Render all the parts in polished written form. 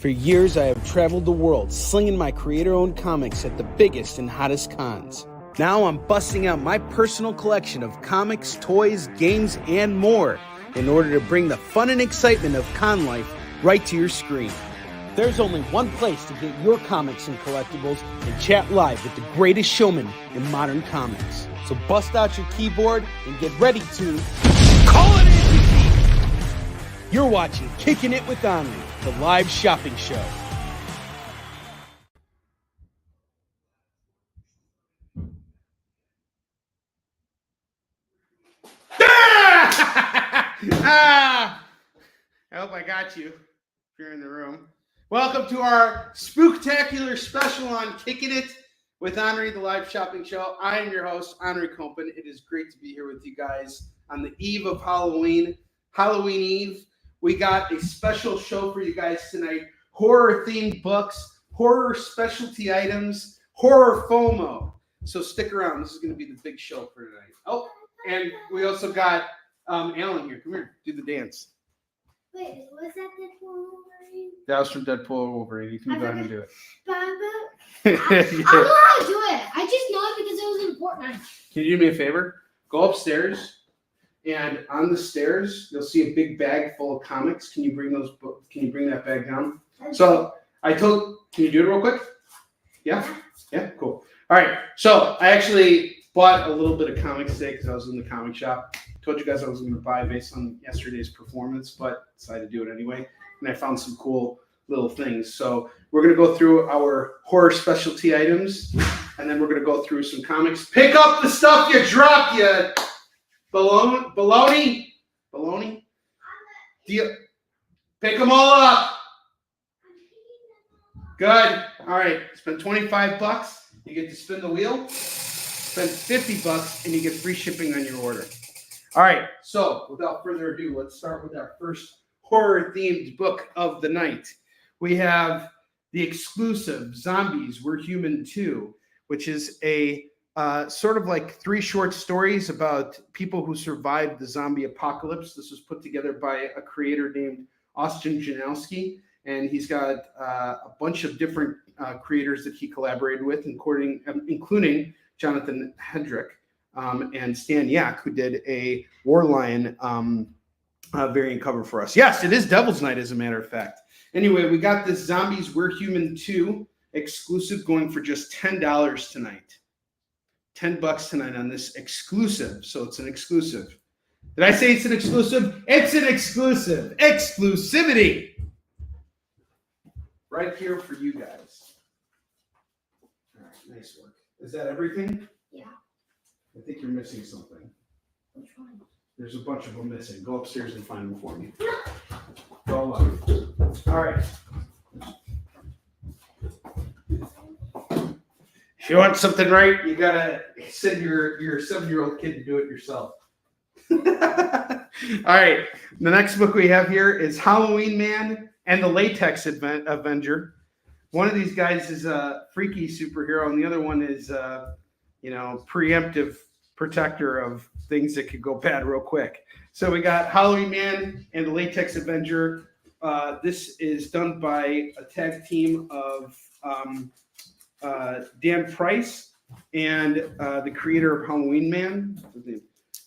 For years, I have traveled the world slinging my creator-owned comics at the biggest and hottest cons. Now I'm busting out my personal collection of comics, toys, games, and more in order to bring the fun and excitement of con life right to your screen. There's only one place to get your comics and collectibles and chat live with the greatest showman in modern comics. So bust out your keyboard and get ready to call it in. You're watching Kickin' It with Onrie, the live shopping show. I hope I got you if you're in the room. Welcome to our spooktacular special on Kickin' It with Onrie, the live shopping show. I am your host, Onrie Compen. It is great to be here with you guys on the eve of Halloween Eve. We got a special show for you guys tonight. Horror-themed books, horror specialty items, horror FOMO. So stick around. This is going to be the big show for tonight. Oh, and we also got Alan here. Come here. Do the dance. Wait, was that Deadpool Wolverine? That was from Deadpool Wolverine. You can go ahead and do it. I don't know how to do it. I just know it because it was in Fortnite. Can you do me a favor? Go upstairs, and on the stairs, you'll see a big bag full of comics. Can you bring those books? Can you bring that bag down? So can you do it real quick? Yeah? Yeah, cool. All right. So I actually bought a little bit of comics today because I was in the comic shop. Told you guys I was going to buy based on yesterday's performance, but decided to do it anyway. And I found some cool little things. So we're going to go through our horror specialty items, and then we're going to go through some comics. Pick up the stuff you dropped, you baloney. Pick them all up. Good. All right. Spend $25. You get to spin the wheel. Spend $50, and you get free shipping on your order. All right, so without further ado, let's start with our first horror-themed book of the night. We have the exclusive Zombies, We're Human Too, which is a sort of like 3 short stories about people who survived the zombie apocalypse. This was put together by a creator named Austin Janowski, and he's got a bunch of different creators that he collaborated with, including Jonathan Hedrick. And Stan Yak, who did a Warlion variant cover for us. Yes, it is Devil's Night, as a matter of fact. Anyway, we got this Zombies We're Human 2 exclusive going for just $10 tonight. $10 tonight on this exclusive. So it's an exclusive. Did I say it's an exclusive? It's an exclusive. Exclusivity. Right here for you guys. All right, nice work. Is that everything? Yeah. I think you're missing something. Which one? There's a bunch of them missing. Go upstairs and find them for me. Go up. All right. If you want something right, you gotta send your 7-year-old kid to do it yourself. All right. The next book we have here is Halloween Man and the Latex Avenger. One of these guys is a freaky superhero, and the other one is preemptive protector of things that could go bad real quick. So we got Halloween Man and the Latex Avenger. This is done by a tag team of Dan Price and the creator of Halloween Man.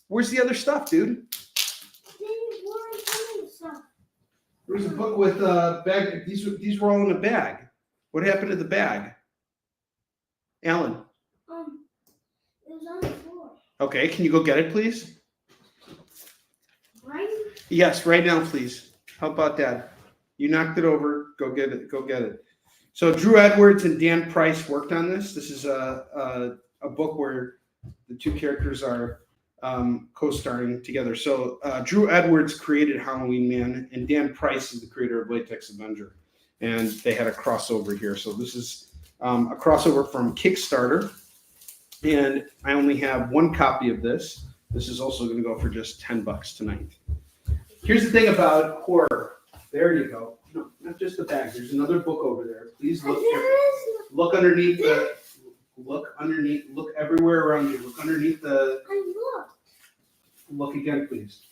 Where's the other stuff, dude? There's a book with a bag. These were all in a bag. What happened to the bag? Alan? It was on the floor. Okay, can you go get it, please? Right? Yes, right now, please. How about that? You knocked it over. Go get it. Go get it. So Drew Edwards and Dan Price worked on this. This is a book where the 2 characters are co-starring together. So Drew Edwards created Halloween Man, and Dan Price is the creator of Latex Avenger. And they had a crossover here. So this is a crossover from Kickstarter. And I only have 1 copy of this. This is also going to go for just $10 tonight. Here's the thing about horror. There you go. No, not just the bag. There's another book over there. Please look. Look underneath the. Look underneath. Look everywhere around you. Look underneath the. I looked. Look again, please.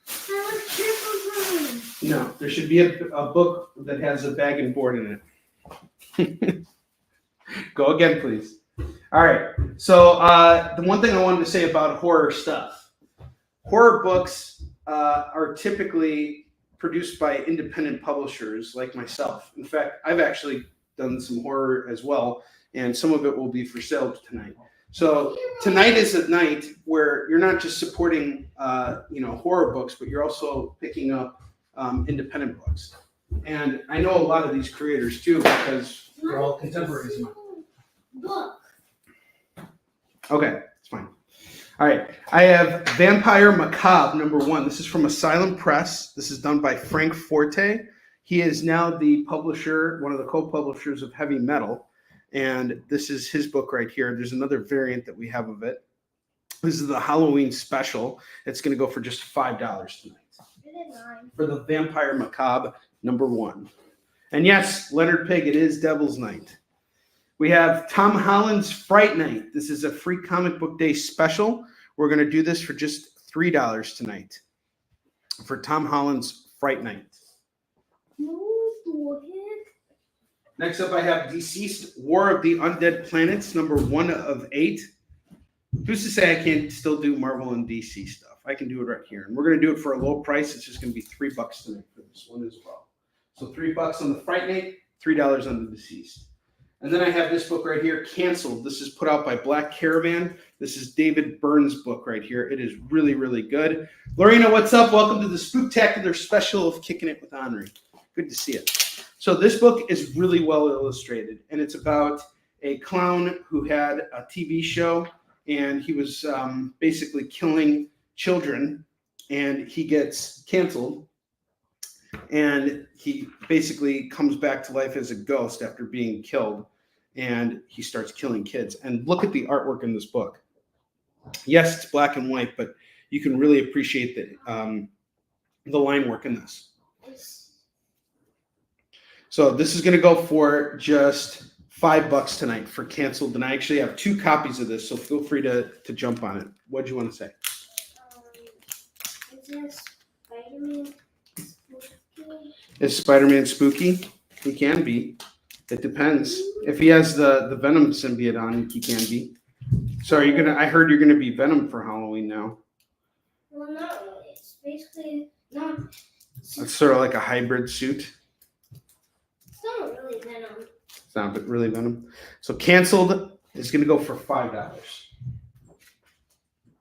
I looked carefully. No, there should be a book that has a bag and board in it. Go again, please. All right. So the one thing I wanted to say about horror stuff. Horror books are typically produced by independent publishers like myself. In fact, I've actually done some horror as well, and some of it will be for sale tonight. So tonight is a night where you're not just supporting, horror books, but you're also picking up independent books. And I know a lot of these creators too because they're all contemporaries of mine. Book. Okay, it's fine. All right, I have Vampire Macabre #1. This is from Asylum Press. This is done by Frank Forte. He is now the publisher, one of the co-publishers of Heavy Metal. And this is his book right here. There's another variant that we have of it. This is the Halloween special. It's going to go for just $5 tonight. For the Vampire Macabre #1. And yes, Leonard Pig, it is Devil's Night. We have Tom Holland's Fright Night. This is a free comic book day special. We're going to do this for just $3 tonight. For Tom Holland's Fright Night. Next up, I have Deceased War of the Undead Planets #1 of 8. Who's to say I can't still do Marvel and DC stuff? I can do it right here. And we're going to do it for a low price. It's just going to be $3 tonight for this one as well. So $3 on the Fright Night, $3 on the Deceased. And then I have this book right here, Canceled. This is put out by Black Caravan. This is David Byrne's book right here. It is really, really good. Lorena, what's up? Welcome to the Spooktacular special of Kicking It with Onrie. Good to see you. So this book is really well illustrated, and it's about a clown who had a TV show, and he was basically killing children, and he gets canceled, and he basically comes back to life as a ghost after being killed, and he starts killing kids. And look at the artwork in this book. Yes, it's black and white, but you can really appreciate the line work in this. So this is going to go for just $5 tonight for Canceled. And I actually have 2 copies of this, so feel free to jump on it. What do you want to say? Is this Spider-Man spooky? Is Spider-Man spooky? He can be. It depends. If he has the Venom symbiote on, he can be. So are you gonna? I heard you're gonna be Venom for Halloween now. Well, not really. It's basically not. It's sort of like a hybrid suit. It's not really Venom. It's not really Venom. So Canceled is gonna go for $5.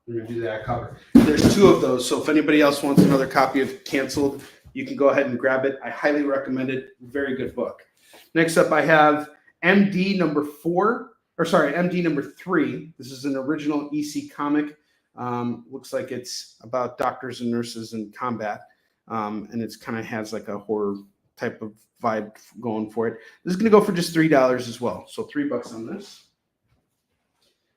We're gonna do that cover. There's 2 of those. So if anybody else wants another copy of Canceled, you can go ahead and grab it. I highly recommend it. Very good book. Next up, I have MD #3. This is an original EC comic. Looks like it's about doctors and nurses in combat. And it's kind of has like a horror type of vibe going for it. This is going to go for just $3 as well. So $3 on this.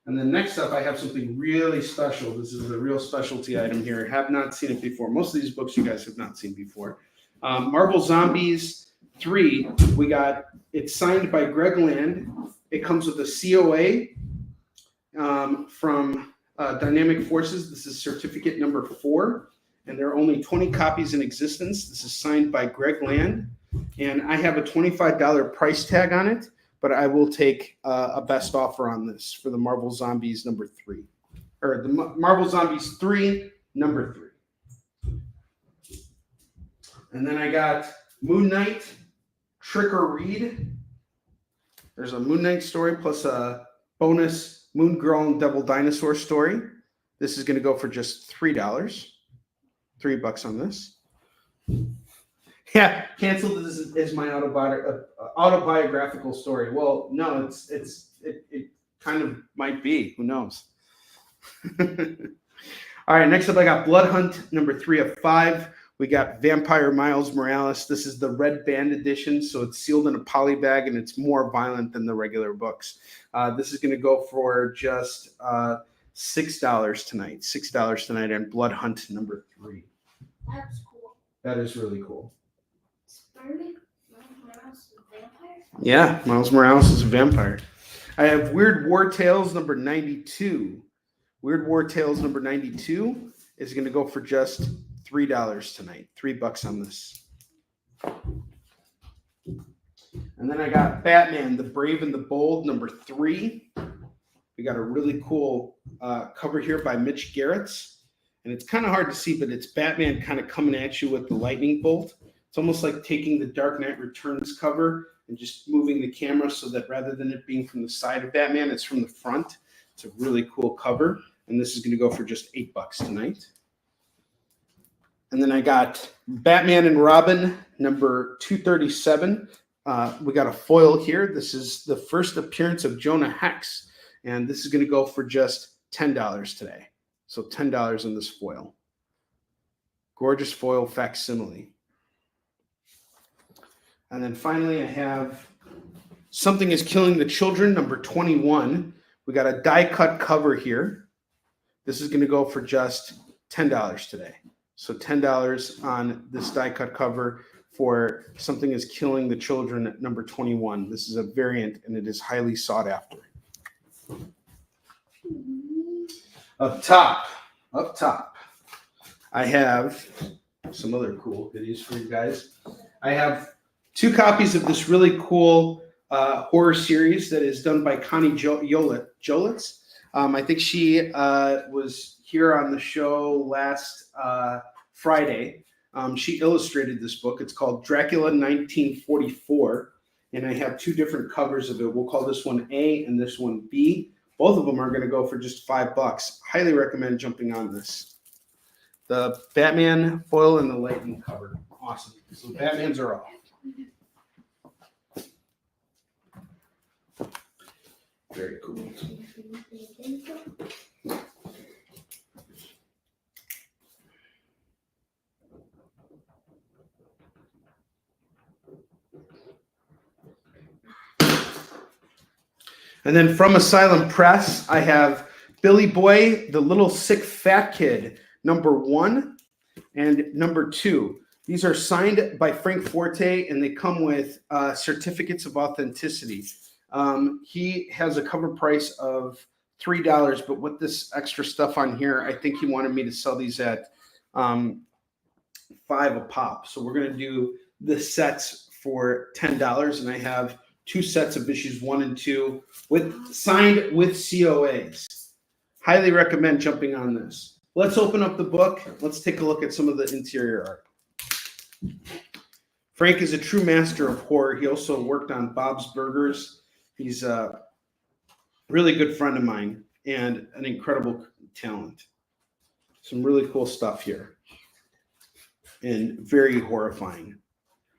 And then next up, I have something really special. This is a real specialty item here. Have not seen it before. Most of these books you guys have not seen before. Marvel Zombies 3. It's signed by Greg Land. It comes with a COA from Dynamic Forces. This is certificate #4. And there are only 20 copies in existence. This is signed by Greg Land. And I have a $25 price tag on it, but I will take a best offer on this for the Marvel Zombies #3. Or the Marvel Zombies 3, #3. And then I got Moon Knight, Trick or Read. There's a Moon Knight story plus a bonus Moon Girl and Devil Dinosaur story. This is going to go for just $3. $3 on this. Yeah, Canceled is my autobiographical story. Well, no, it kind of might be. Who knows? All right, next up I got Blood Hunt #3 of 5. We got Vampire Miles Morales. This is the red band edition, so it's sealed in a poly bag and it's more violent than the regular books. This is going to go for just $6 tonight. $6 tonight on Blood Hunt #3. That's cool. That is really cool. Spider-Man? Miles Morales is a vampire? Yeah, Miles Morales is a vampire. I have Weird War Tales #92. Weird War Tales #92 is going to go for just $3 tonight. $3 on this. And then I got Batman, the Brave and the Bold, number 3. We got a really cool cover here by Mitch Garrett's. And it's kind of hard to see, but it's Batman kind of coming at you with the lightning bolt. It's almost like taking the Dark Knight Returns cover and just moving the camera so that rather than it being from the side of Batman, it's from the front. It's a really cool cover. And this is going to go for just $8 tonight. And then I got Batman and Robin, number 237. We got a foil here. This is the first appearance of Jonah Hex. And this is going to go for just $10 today. So $10 on this foil. Gorgeous foil facsimile. And then finally I have Something is Killing the Children, number 21. We got a die cut cover here. This is going to go for just $10 today. So $10 on this die cut cover for Something is Killing the Children, number 21. This is a variant and it is highly sought after. Up top, I have some other cool goodies for you guys. I have 2 copies of this really cool horror series that is done by Connie Jolitz. I think she was here on the show last Friday. She illustrated this book. It's called Dracula 1944, and I have 2 different covers of it. We'll call this one A and this one B. Both of them are going to go for just $5. Highly recommend jumping on this. The Batman foil and the lightning cover. Awesome. So Batmans are off. Very cool. And then from Asylum Press, I have Billy Boy, the Little Sick Fat Kid, number 1 and number 2. These are signed by Frank Forte, and they come with certificates of authenticity. He has a cover price of $3, but with this extra stuff on here, I think he wanted me to sell these at $5 a pop. So we're going to do the sets for $10, and I have 2 sets of issues 1 and 2 signed with COAs. Highly recommend jumping on this. Let's open up the book. Let's take a look at some of the interior art. Frank is a true master of horror. He also worked on Bob's Burgers. He's a really good friend of mine and an incredible talent. Some really cool stuff here and very horrifying.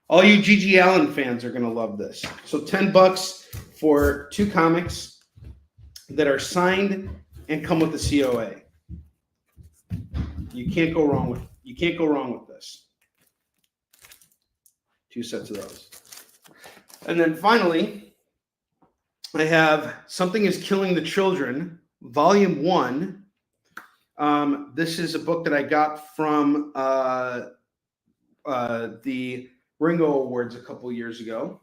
All you G.G. Allen fans are going to love this. So $10 for 2 comics that are signed and come with the COA. You can't go wrong with this. 2 sets of those. And then finally, I have Something is Killing the Children, Volume 1. This is a book that I got from the Ringo Awards a couple years ago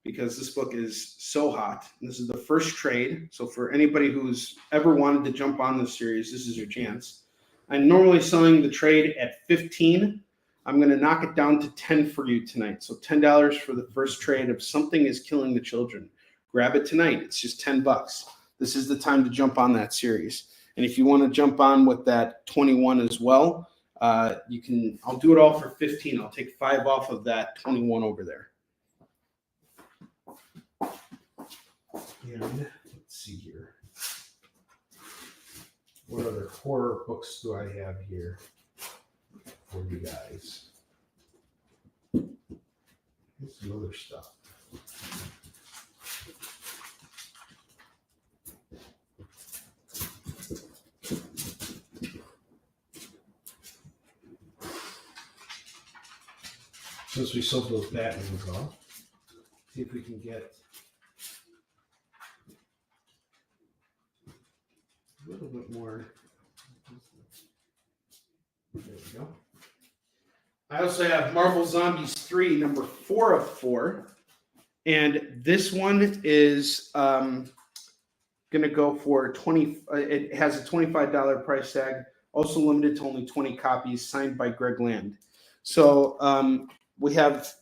because this book is so hot. And this is the first trade. So for anybody who's ever wanted to jump on this series, this is your chance. I'm normally selling the trade at $15. I'm going to knock it down to $10 for you tonight. So $10 for the first trade of Something is Killing the Children. Grab it tonight. It's just $10. This is the time to jump on that series. And if you want to jump on with that 21 as well, you can. I'll do it all for 15. I'll take 5 off of that 21 over there. And let's see here. What other horror books do I have here for you guys? Here's some other stuff. Since we sold those Batmans off, see if we can get a little bit more. There we go. I also have Marvel Zombies 3, number 4 of 4. And this one is going to go for $20. It has a $25 price tag, also limited to only 20 copies, signed by Greg Land. So we have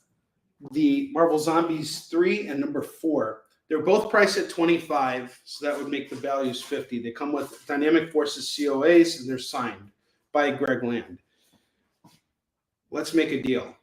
the Marvel Zombies 3 and number 4. They're both priced at $25, so that would make the values $50. They come with Dynamic Forces COAs, and they're signed by Greg Land. Let's make a deal.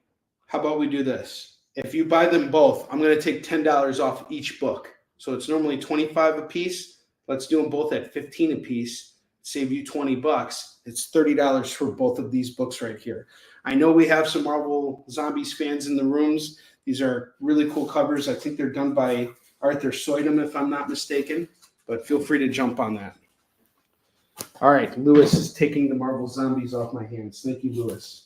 How about we do this? If you buy them both, I'm going to take $10 off each book. So it's normally $25 a piece. Let's do them both at $15 a piece. Save you $20. It's $30 for both of these books right here. I know we have some Marvel Zombies fans in the rooms. These are really cool covers. I think they're done by Arthur Soydum, if I'm not mistaken. But feel free to jump on that. All right, Lewis is taking the Marvel Zombies off my hands. Thank you, Lewis.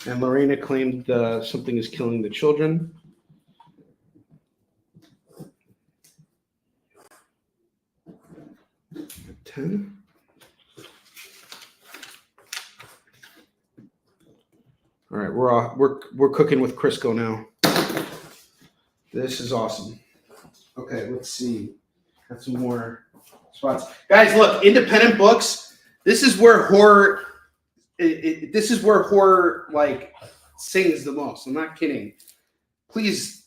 And Lorena claimed something is killing the children. $10. All right, we're cooking with Crisco now. This is awesome. Okay, let's see. Got some more spots, guys. Look, independent books. This is where horror. This is where horror like sings the most. I'm not kidding. Please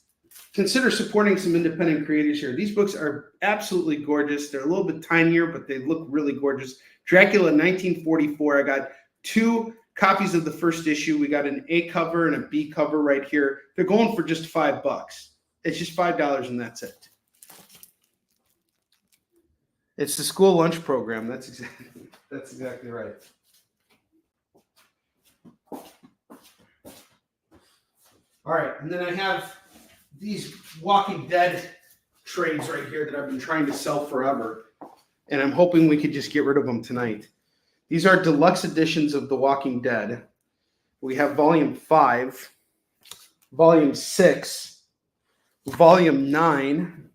consider supporting some independent creators here. These books are absolutely gorgeous. They're a little bit tinier, but they look really gorgeous. Dracula 1944. I got 2 copies of the first issue. We got an A cover and a B cover right here. They're going for just $5. It's just $5 and that's it. It's the school lunch program. That's exactly right. All right, and then I have these Walking Dead trades right here that I've been trying to sell forever, and I'm hoping we could just get rid of them tonight. These are deluxe editions of The Walking Dead. We have Volume 5, Volume 6, Volume 9,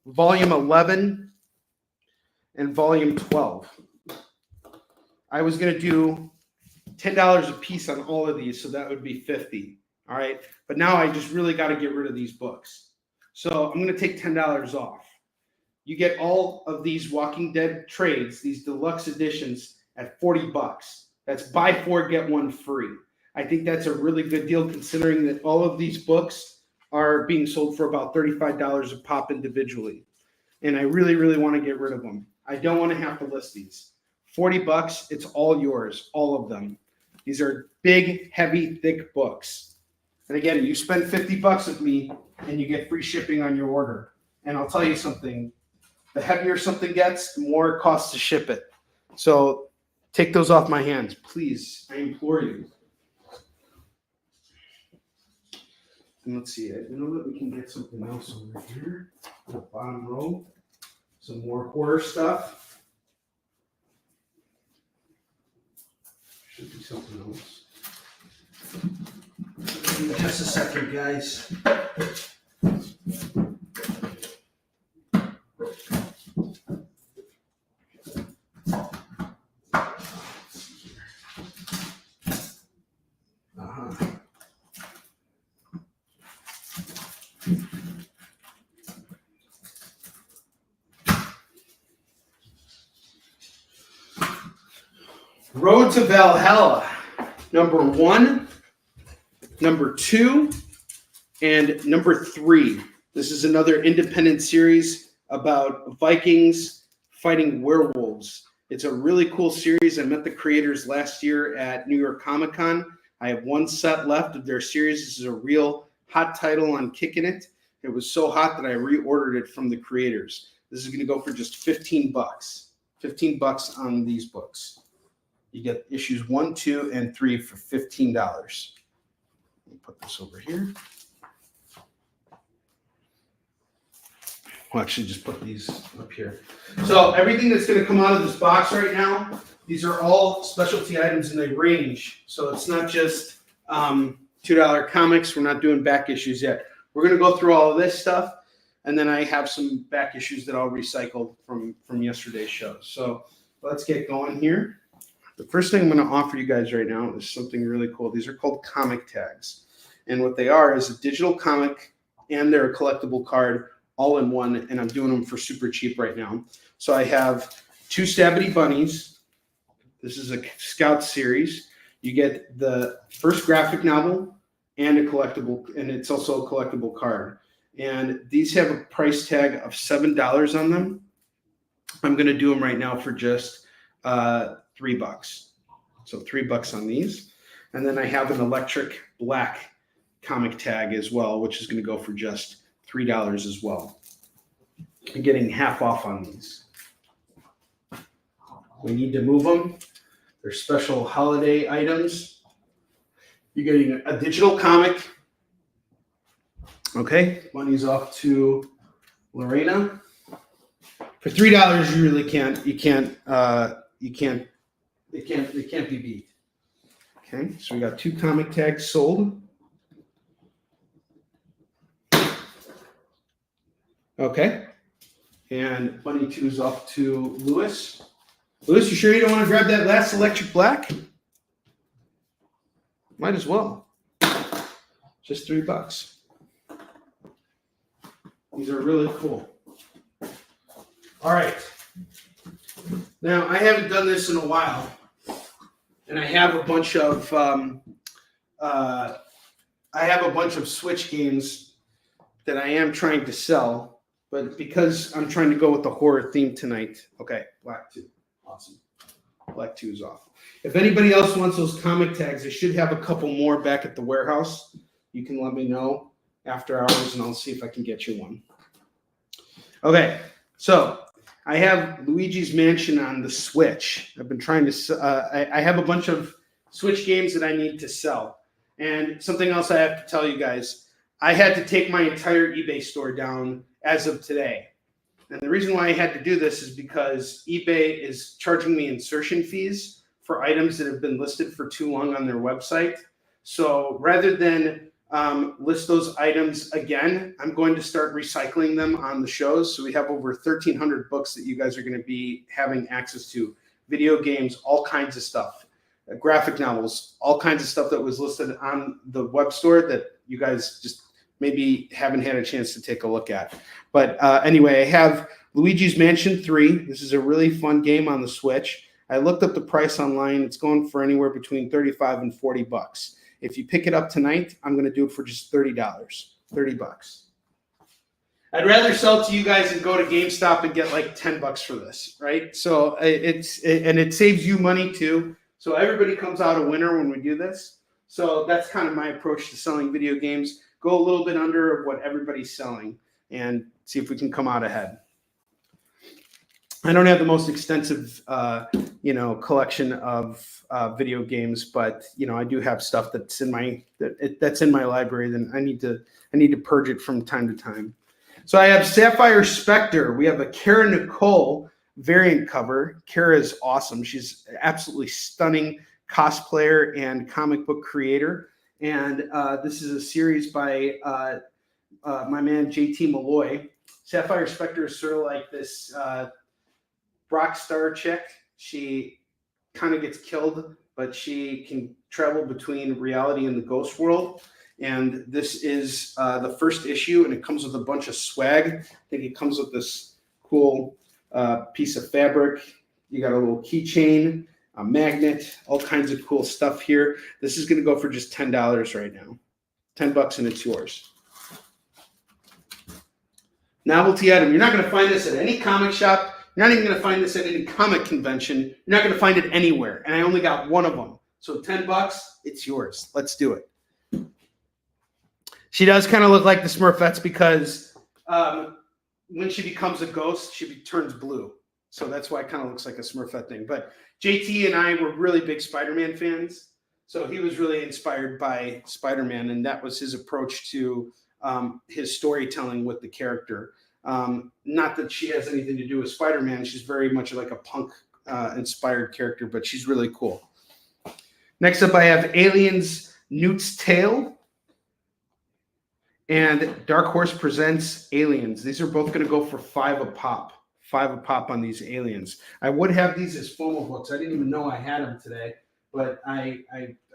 Volume 11, and Volume 12. I was going to do $10 a piece on all of these, so that would be $50. All right, but now I just really got to get rid of these books. So I'm going to take $10 off. You get all of these Walking Dead trades, these deluxe editions, at $40. That's buy 4, get 1 free. I think that's a really good deal considering that all of these books are being sold for about $35 a pop individually. And I really, really want to get rid of them. I don't want to have to list these. $40, it's all yours, all of them. These are big, heavy, thick books. And again, you spend $50 with me and you get free shipping on your order. And I'll tell you something, the heavier something gets, the more it costs to ship it. So take those off my hands, please. I implore you. And let's see, I know that we can get something else over here. The bottom row, some more horror stuff. Should be something else. Give me just a second, guys. Road to Valhalla, number 1, number 2, and number 3. This is another independent series about Vikings fighting werewolves. It's a really cool series. I met the creators last year at New York Comic Con. I have 1 set left of their series. This is a real hot title on Kickin. It was so hot that I reordered it from the creators. This is going to go for just $15. $15 on these books. You get issues 1, 2, and 3 for $15. Let me put this over here. We'll actually just put these up here. So everything that's going to come out of this box right now, these are all specialty items and they range. So it's not just $2 comics. We're not doing back issues yet. We're going to go through all of this stuff. And then I have some back issues that I'll recycle from yesterday's show. So let's get going here. The first thing I'm going to offer you guys right now is something really cool. These are called comic tags. And what they are is a digital comic and they're a collectible card all in one. And I'm doing them for super cheap right now. So I have 2 Stabity Bunnies. This is a Scout series. You get the first graphic novel and a collectible, and it's also a collectible card. And these have a price tag of $7 on them. I'm going to do them right now for just $3. So $3 on these. And then I have an electric black comic tag as well, which is going to go for just $3 as well. I'm getting half off on these. We need to move them. They're special holiday items. You're getting a digital comic. Okay, money's off to Lorena. For $3, you really can't. It can't be beat. Okay, so we got 2 comic tags sold. Okay, and money 2 is off to Lewis. Lewis, you sure you don't want to grab that last electric black? Might as well. Just $3. These are really cool. All right. Now, I haven't done this in a while, and I have a bunch of Switch games that I am trying to sell, but because I'm trying to go with the horror theme tonight, okay, black 2. Awesome. Black 2 is off. If anybody else wants those comic tags, I should have a couple more back at the warehouse. You can let me know after hours, and I'll see if I can get you one. Okay, so I have Luigi's Mansion on the Switch. I've been trying to. I have a bunch of Switch games that I need to sell, and something else I have to tell you guys. I had to take my entire eBay store down as of today. And the reason why I had to do this is because eBay is charging me insertion fees for items that have been listed for too long on their website. So rather than list those items again, I'm going to start recycling them on the shows. So we have over 1,300 books that you guys are going to be having access to. Video games, all kinds of stuff. Graphic novels, all kinds of stuff that was listed on the web store that you guys just maybe haven't had a chance to take a look at. But anyway, I have Luigi's Mansion 3. This is a really fun game on the Switch. I looked up the price online. It's going for anywhere between $35 and $40. If you pick it up tonight, I'm going to do it for just $30. $30. I'd rather sell it to you guys and go to GameStop and get like $10 for this, right? So it saves you money too. So everybody comes out a winner when we do this. So that's kind of my approach to selling video games. Go a little bit under what everybody's selling and see if we can come out ahead. I don't have the most extensive, collection of video games, but I do have stuff that's in my library. Then I need to purge it from time to time. So I have Sapphire Spectre. We have a Kara Nicole variant cover. Kara is awesome. She's absolutely stunning cosplayer and comic book creator. And this is a series by my man JT Malloy. Sapphire Spectre is sort of like this rock star chick. She kind of gets killed, but she can travel between reality and the ghost world. And this is the first issue, and it comes with a bunch of swag. I think it comes with this cool piece of fabric. You got a little keychain, a magnet, all kinds of cool stuff here. This is going to go for just $10 right now. $10 and it's yours. Novelty item. You're not going to find this at any comic shop. You're not even going to find this at any comic convention. You're not going to find it anywhere. And I only got one of them. So $10, it's yours. Let's do it. She does kind of look like the Smurfettes because when she becomes a ghost, she turns blue. So that's why it kind of looks like a Smurfette thing. But JT and I were really big Spider-Man fans. So he was really inspired by Spider-Man. And that was his approach to his storytelling with the character. Not that she has anything to do with Spider-Man. She's very much like a punk inspired character, but she's really cool. Next up, I have Aliens Newt's Tale and Dark Horse Presents Aliens. These are both going to go for $5 a pop. $5 a pop on these aliens. I would have these as FOMO books. I didn't even know I had them today, but I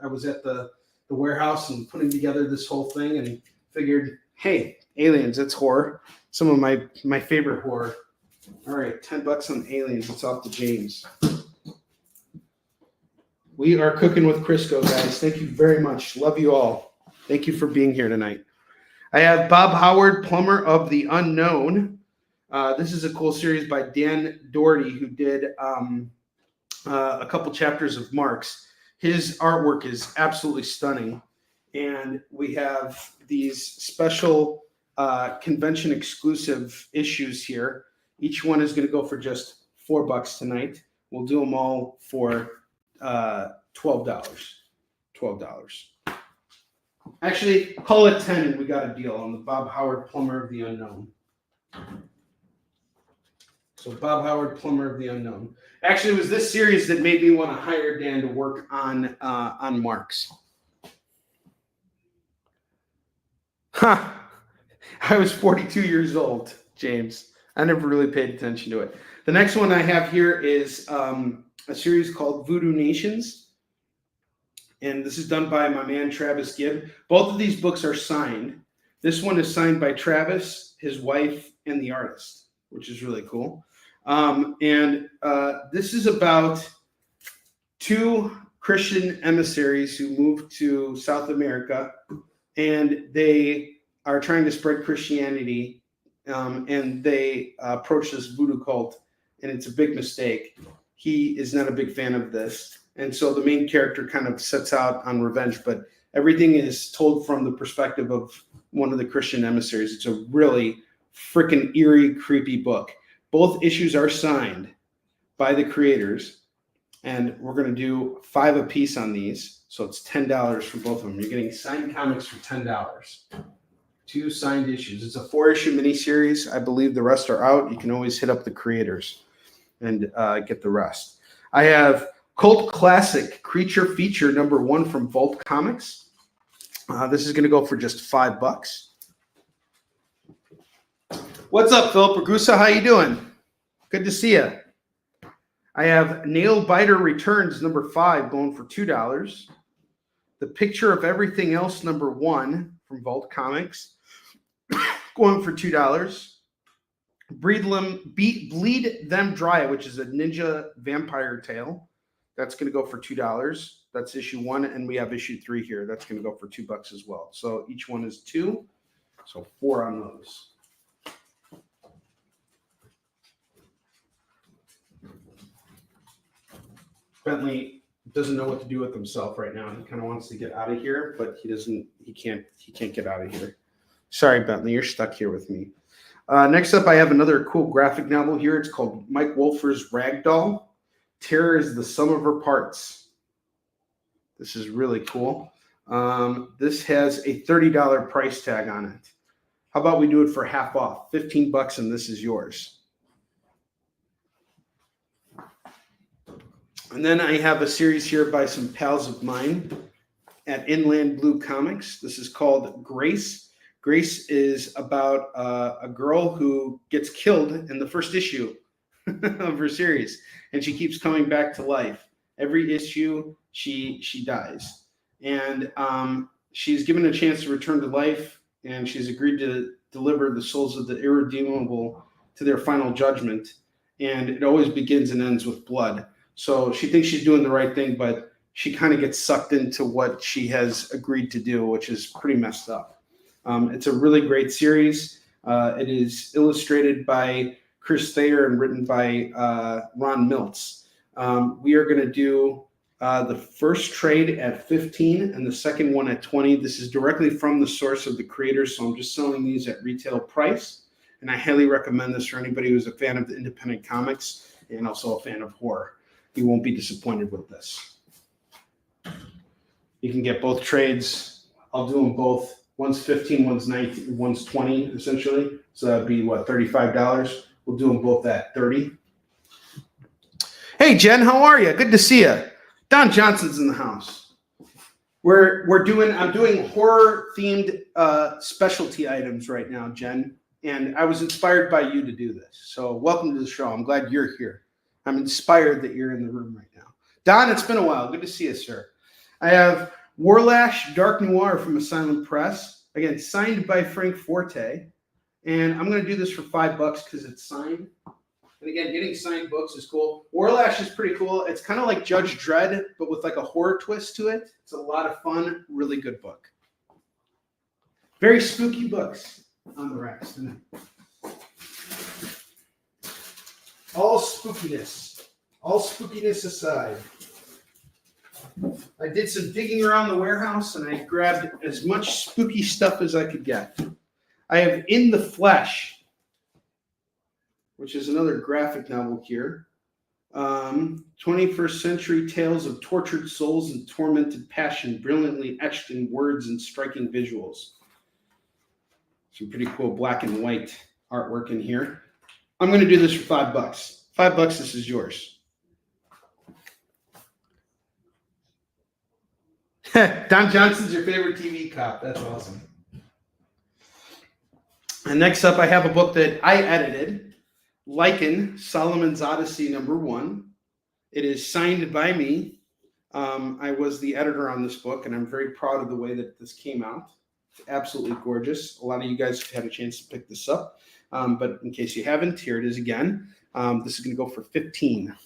was at the warehouse and putting together this whole thing and figured, hey, aliens, it's horror. Some of my favorite horror. All right, $10 on aliens. It's off to James. We are cooking with Crisco, guys. Thank you very much. Love you all. Thank you for being here tonight. I have Bob Howard, Plumber of the Unknown. This is a cool series by Dan Doherty, who did a couple chapters of Marx. His artwork is absolutely stunning. And we have these special convention exclusive issues here. Each one is going to go for just $4 tonight. We'll do them all for $12. Actually, call it 10 and we got a deal on the Bob Howard, Plumber of the Unknown. So Bob Howard, Plumber of the Unknown. Actually, it was this series that made me want to hire Dan to work on Marx. Huh. I was 42 years old, James. I never really paid attention to it. The next one I have here is a series called Voodoo Nations. And this is done by my man, Travis Gibb. Both of these books are signed. This one is signed by Travis, his wife, and the artist, which is really cool. This is about two Christian emissaries who moved to South America, and they are trying to spread Christianity, and they approach this voodoo cult, and it's a big mistake. He is not a big fan of this. And so the main character kind of sets out on revenge, but everything is told from the perspective of one of the Christian emissaries. It's a really freaking eerie, creepy book. Both issues are signed by the creators, and we're going to do 5 a piece on these. So it's $10 for both of them. You're getting signed comics for $10. 2 signed issues. It's a 4-issue miniseries. I believe the rest are out. You can always hit up the creators and get the rest. I have Cult Classic Creature Feature #1 from Vault Comics. This is going to go for just $5. What's up, Philip Ragusa? How you doing? Good to see you. I have Nail Biter Returns #5 going for $2. The Picture of Everything Else #1 from Vault Comics going for $2. Bleed Them Dry, which is a ninja vampire tale. That's going to go for $2. That's issue 1, and we have issue 3 here. That's going to go for $2 as well. So each one is 2, so 4 on those. Bentley doesn't know what to do with himself right now. He kind of wants to get out of here, but he can't get out of here. Sorry, Bentley, you're stuck here with me. Next up, I have another cool graphic novel here. It's called Mike Wolfer's Ragdoll. Terror is the sum of her parts. This is really cool. This has a $30 price tag on it. How about we do it for half off? $15 and this is yours. And then I have a series here by some pals of mine at Inland Blue Comics. This is called Grace. Grace is about a girl who gets killed in the first issue of her series, and she keeps coming back to life. Every issue, she dies. And she's given a chance to return to life, and she's agreed to deliver the souls of the irredeemable to their final judgment. And it always begins and ends with blood. So she thinks she's doing the right thing, but she kind of gets sucked into what she has agreed to do, which is pretty messed up. It's a really great series. It is illustrated by Chris Thayer and written by Ron Miltz. We are going to do the first trade at 15 and the second one at 20. This is directly from the source of the creators, so I'm just selling these at retail price. And I highly recommend this for anybody who's a fan of the independent comics and also a fan of horror. You won't be disappointed with this. You can get both trades. I'll do them both. One's 15, one's 19, one's 20, essentially. So that'd be what, $35? We'll do them both at 30. Hey, Jen, how are you? Good to see you. Don Johnson's in the house. I'm doing horror themed specialty items right now, Jen. And I was inspired by you to do this. So welcome to the show. I'm glad you're here. I'm inspired that you're in the room right now. Don, it's been a while. Good to see you, sir. I have Warlash Dark Noir from Asylum Press. Again, signed by Frank Forte. And I'm going to do this for $5 because it's signed. And again, getting signed books is cool. Warlash is pretty cool. It's kind of like Judge Dredd, but with like a horror twist to it. It's a lot of fun. Really good book. Very spooky books on the racks tonight. All spookiness aside. I did some digging around the warehouse and I grabbed as much spooky stuff as I could get. I have In the Flesh, which is another graphic novel here. 21st century tales of tortured souls and tormented passion, brilliantly etched in words and striking visuals. Some pretty cool black and white artwork in here. I'm going to do this for $5. $5, this is yours. Don Johnson's your favorite TV cop. That's awesome. And next up, I have a book that I edited, Lycan, Solomon's Odyssey #1. It is signed by me. I was the editor on this book, and I'm very proud of the way that this came out. It's absolutely gorgeous. A lot of you guys have had a chance to pick this up. But in case you haven't, here it is again. This is going to go for $15.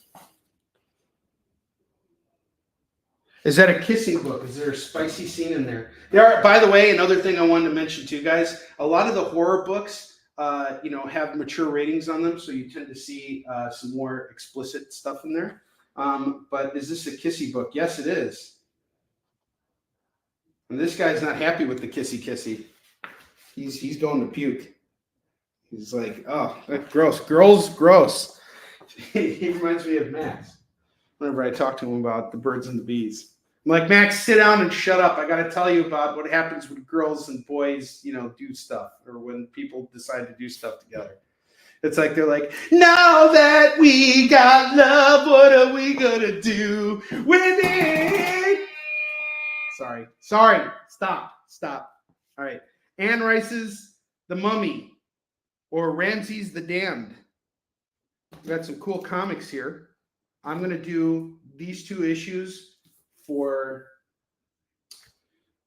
Is that a kissing book? Is there a spicy scene in there? There are, by the way, another thing I wanted to mention too, guys. A lot of the horror books, have mature ratings on them, so you tend to see some more explicit stuff in there. But is this a kissy book? Yes, it is. And this guy's not happy with the kissy. He's going to puke. He's like, oh, that's gross. Girls, gross. He reminds me of Max. Whenever I talk to him about the birds and the bees. I'm like, Max, sit down and shut up. I got to tell you about what happens when girls and boys, do stuff, or when people decide to do stuff together. It's like, they're like, now that we got love, what are we going to do with it? Sorry. Stop. All right. Anne Rice's The Mummy, or Ramses the Damned. We got some cool comics here. I'm going to do these 2 issues for,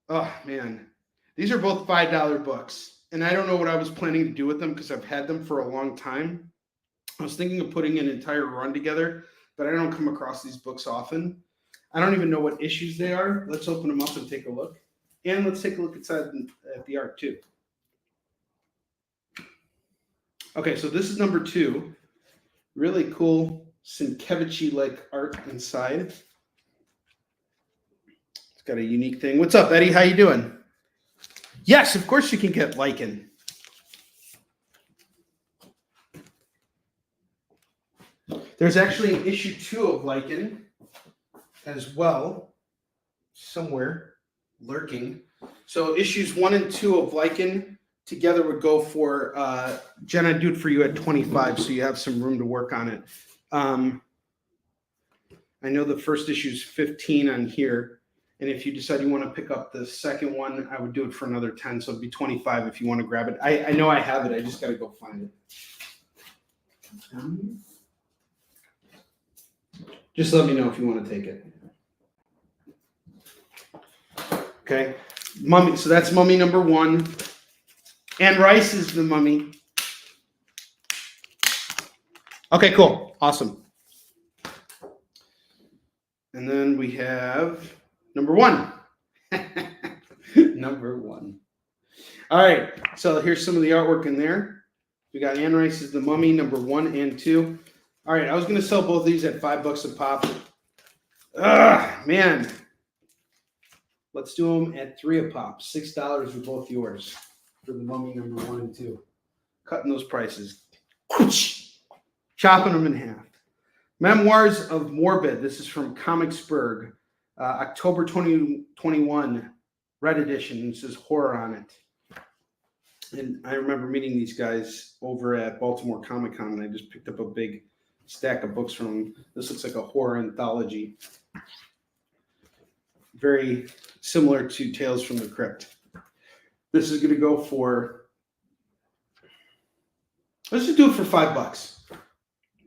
oh man, these are both $5 books. And I don't know what I was planning to do with them because I've had them for a long time. I was thinking of putting an entire run together, but I don't come across these books often. I don't even know what issues they are. Let's open them up and take a look. And let's take a look inside at the art too. Okay, so this is #2. Really cool Sienkiewicz-like art inside. It's got a unique thing. What's up, Eddie? How you doing? Yes, of course you can get Lycan. There's actually an issue 2 of Lycan as well, somewhere lurking. So issues 1 and 2 of Lycan together would go for, Jen, I'd do it for you at 25, so you have some room to work on it. I know the first issue is 15 on here, and if you decide you want to pick up the second one, I would do it for another 10, so it'd be 25 if you want to grab it. I know I have it, I just got to go find it. Just let me know if you want to take it. Okay, Mummy. So that's Mummy #1. Anne Rice is The Mummy. Okay, cool. Awesome. And then we have #1. #1. All right. So here's some of the artwork in there. We got Anne Rice's The Mummy #1 and 2. All right. I was going to sell both of these at $5 a pop. Man. Let's do them at $3 a pop. $6 are both yours for The Mummy #1 and 2. Cutting those prices. Chopping them in half. Memoirs of Morbid. This is from Comicsburg. October 2021. Red edition. It says horror on it. And I remember meeting these guys over at Baltimore Comic Con, and I just picked up a big stack of books from them. This looks like a horror anthology. Very similar to Tales from the Crypt. This is going to go for, let's just do it for $5.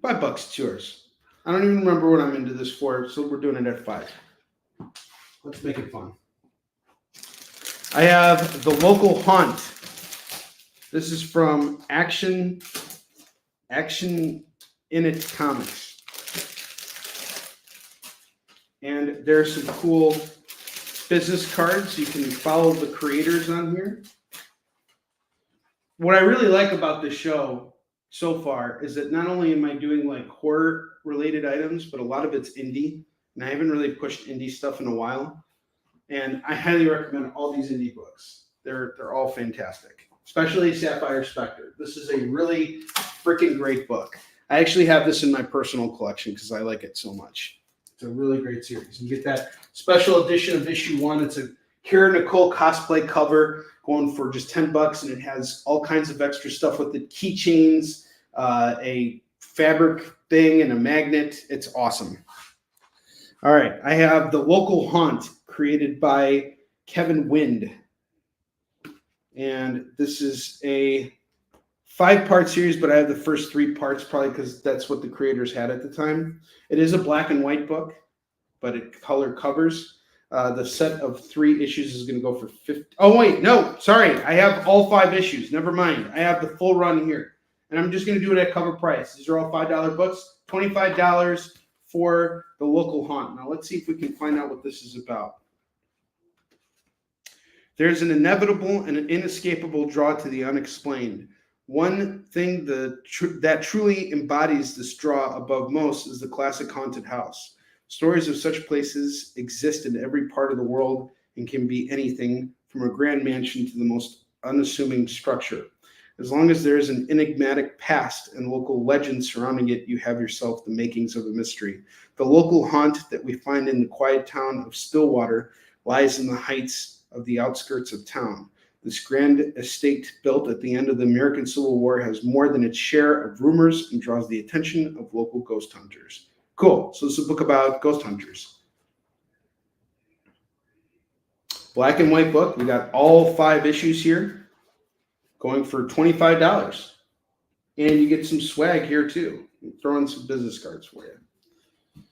$5, it's yours. I don't even remember what I'm into this for, so we're doing it at $5. Let's make it fun. I have The Local Haunt. This is from Action UNDEAD comics. And there's some cool business cards. You can follow the creators on here. What I really like about this show so far is that not only am I doing like horror related items, but a lot of it's indie. And I haven't really pushed indie stuff in a while. And I highly recommend all these indie books. They're all fantastic, especially Sapphire Spectre. This is a really freaking great book. I actually have this in my personal collection because I like it so much. It's a really great series. You get that special edition of issue 1. It's a Kira Nicole cosplay cover going for just $10, and it has all kinds of extra stuff with it: keychains, a fabric thing, and a magnet. It's awesome. All right, I have The Local Haunt, created by Kevin Wind. And this is a 5-part series, but I have the first 3 parts probably because that's what the creators had at the time. It is a black and white book, but it color covers. The set of 3 issues is going to go for $50. Oh, wait, no, sorry. I have all 5 issues. Never mind. I have the full run here. And I'm just going to do it at cover price. These are all $5 books. $25 for The Local Haunt. Now, let's see if we can find out what this is about. There's an inevitable and an inescapable draw to the unexplained. One thing that truly embodies this draw above most is the classic haunted house. Stories of such places exist in every part of the world and can be anything from a grand mansion to the most unassuming structure. As long as there is an enigmatic past and local legend surrounding it, you have yourself the makings of a mystery. The local haunt that we find in the quiet town of Stillwater lies in the heights of the outskirts of town. This grand estate built at the end of the American Civil War has more than its share of rumors and draws the attention of local ghost hunters. Cool. So this is a book about ghost hunters. Black and white book. We got all 5 issues here, going for $25. And you get some swag here too. Throw in some business cards for you.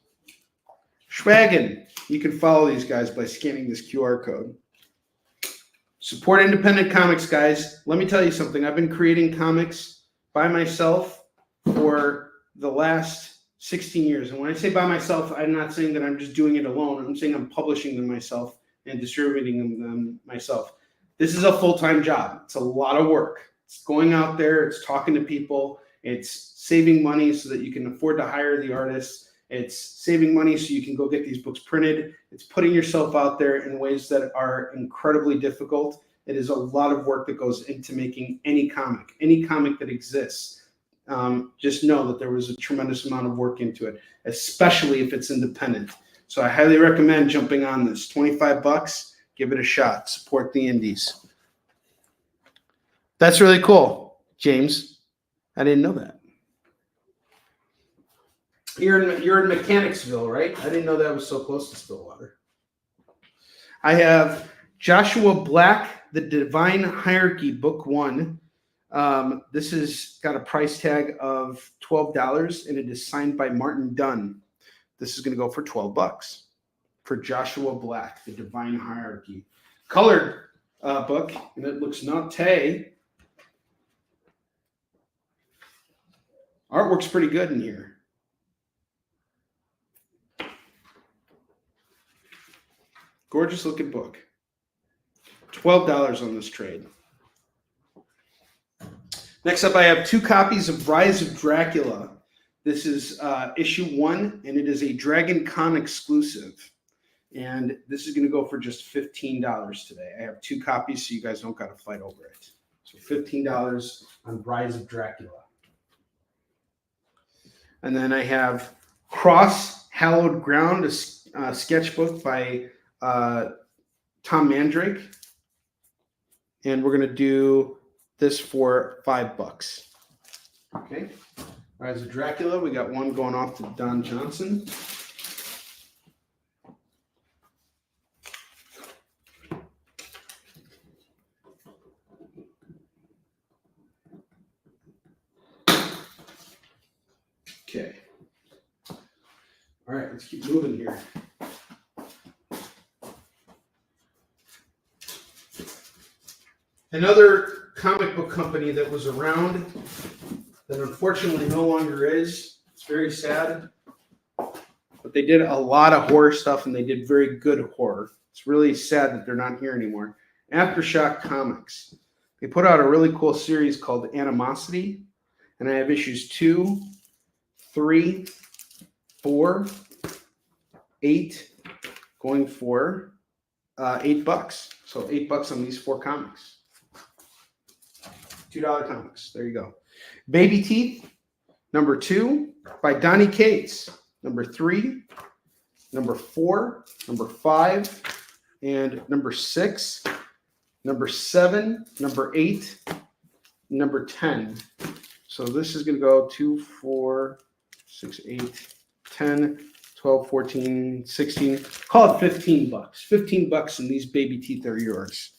Schwaggin. You can follow these guys by scanning this QR code. Support independent comics, guys. Let me tell you something. I've been creating comics by myself for the last 16 years. And when I say by myself, I'm not saying that I'm just doing it alone. I'm saying I'm publishing them myself and distributing them myself. This is a full-time job. It's a lot of work. It's going out there. It's talking to people. It's saving money so that you can afford to hire the artists. It's saving money so you can go get these books printed. It's putting yourself out there in ways that are incredibly difficult. It is a lot of work that goes into making any comic that exists. Just know that there was a tremendous amount of work into it, especially if it's independent. So I highly recommend jumping on this. $25, give it a shot. Support the indies. That's really cool, James. I didn't know that. You're in Mechanicsville, right? I didn't know that was so close to Stillwater. I have Joshua Black, The Divine Hierarchy, Book 1. This has got a price tag of $12, and it is signed by Martin Dunn. This is going to go for $12 for Joshua Black, The Divine Hierarchy. Colored book, and it looks nate. Artwork's pretty good in here. Gorgeous looking book. $12 on this trade. Next up, I have 2 copies of Rise of Dracula. This is issue 1, and it is a Dragon Con exclusive. And this is going to go for just $15 today. I have 2 copies, so you guys don't got to fight over it. So $15 on Rise of Dracula. And then I have Cross Hallowed Ground, a sketchbook by Tom Mandrake. And we're going to do this for $5. Okay. Rise of Dracula. We got one going off to Don Johnson. Okay. All right, let's keep moving here. Another comic book company that was around that unfortunately no longer is It's very sad. But they did a lot of horror stuff, and they did very good horror. It's really sad that they're not here anymore. Aftershock Comics. They put out a really cool series called Animosity, and I have issues 2, 3, 4, 8, going for $8. So $8 on these 4 comics. $2 comics. There you go. Baby Teeth, number 2 by Donnie Cates. Number 3, number 4, number 5, and number 6, number 7, number 8, number 10. So this is going to go 2, 4, 6, 8, 10, 12, 14, 16. Call it $15. $15 and these baby teeth are yours.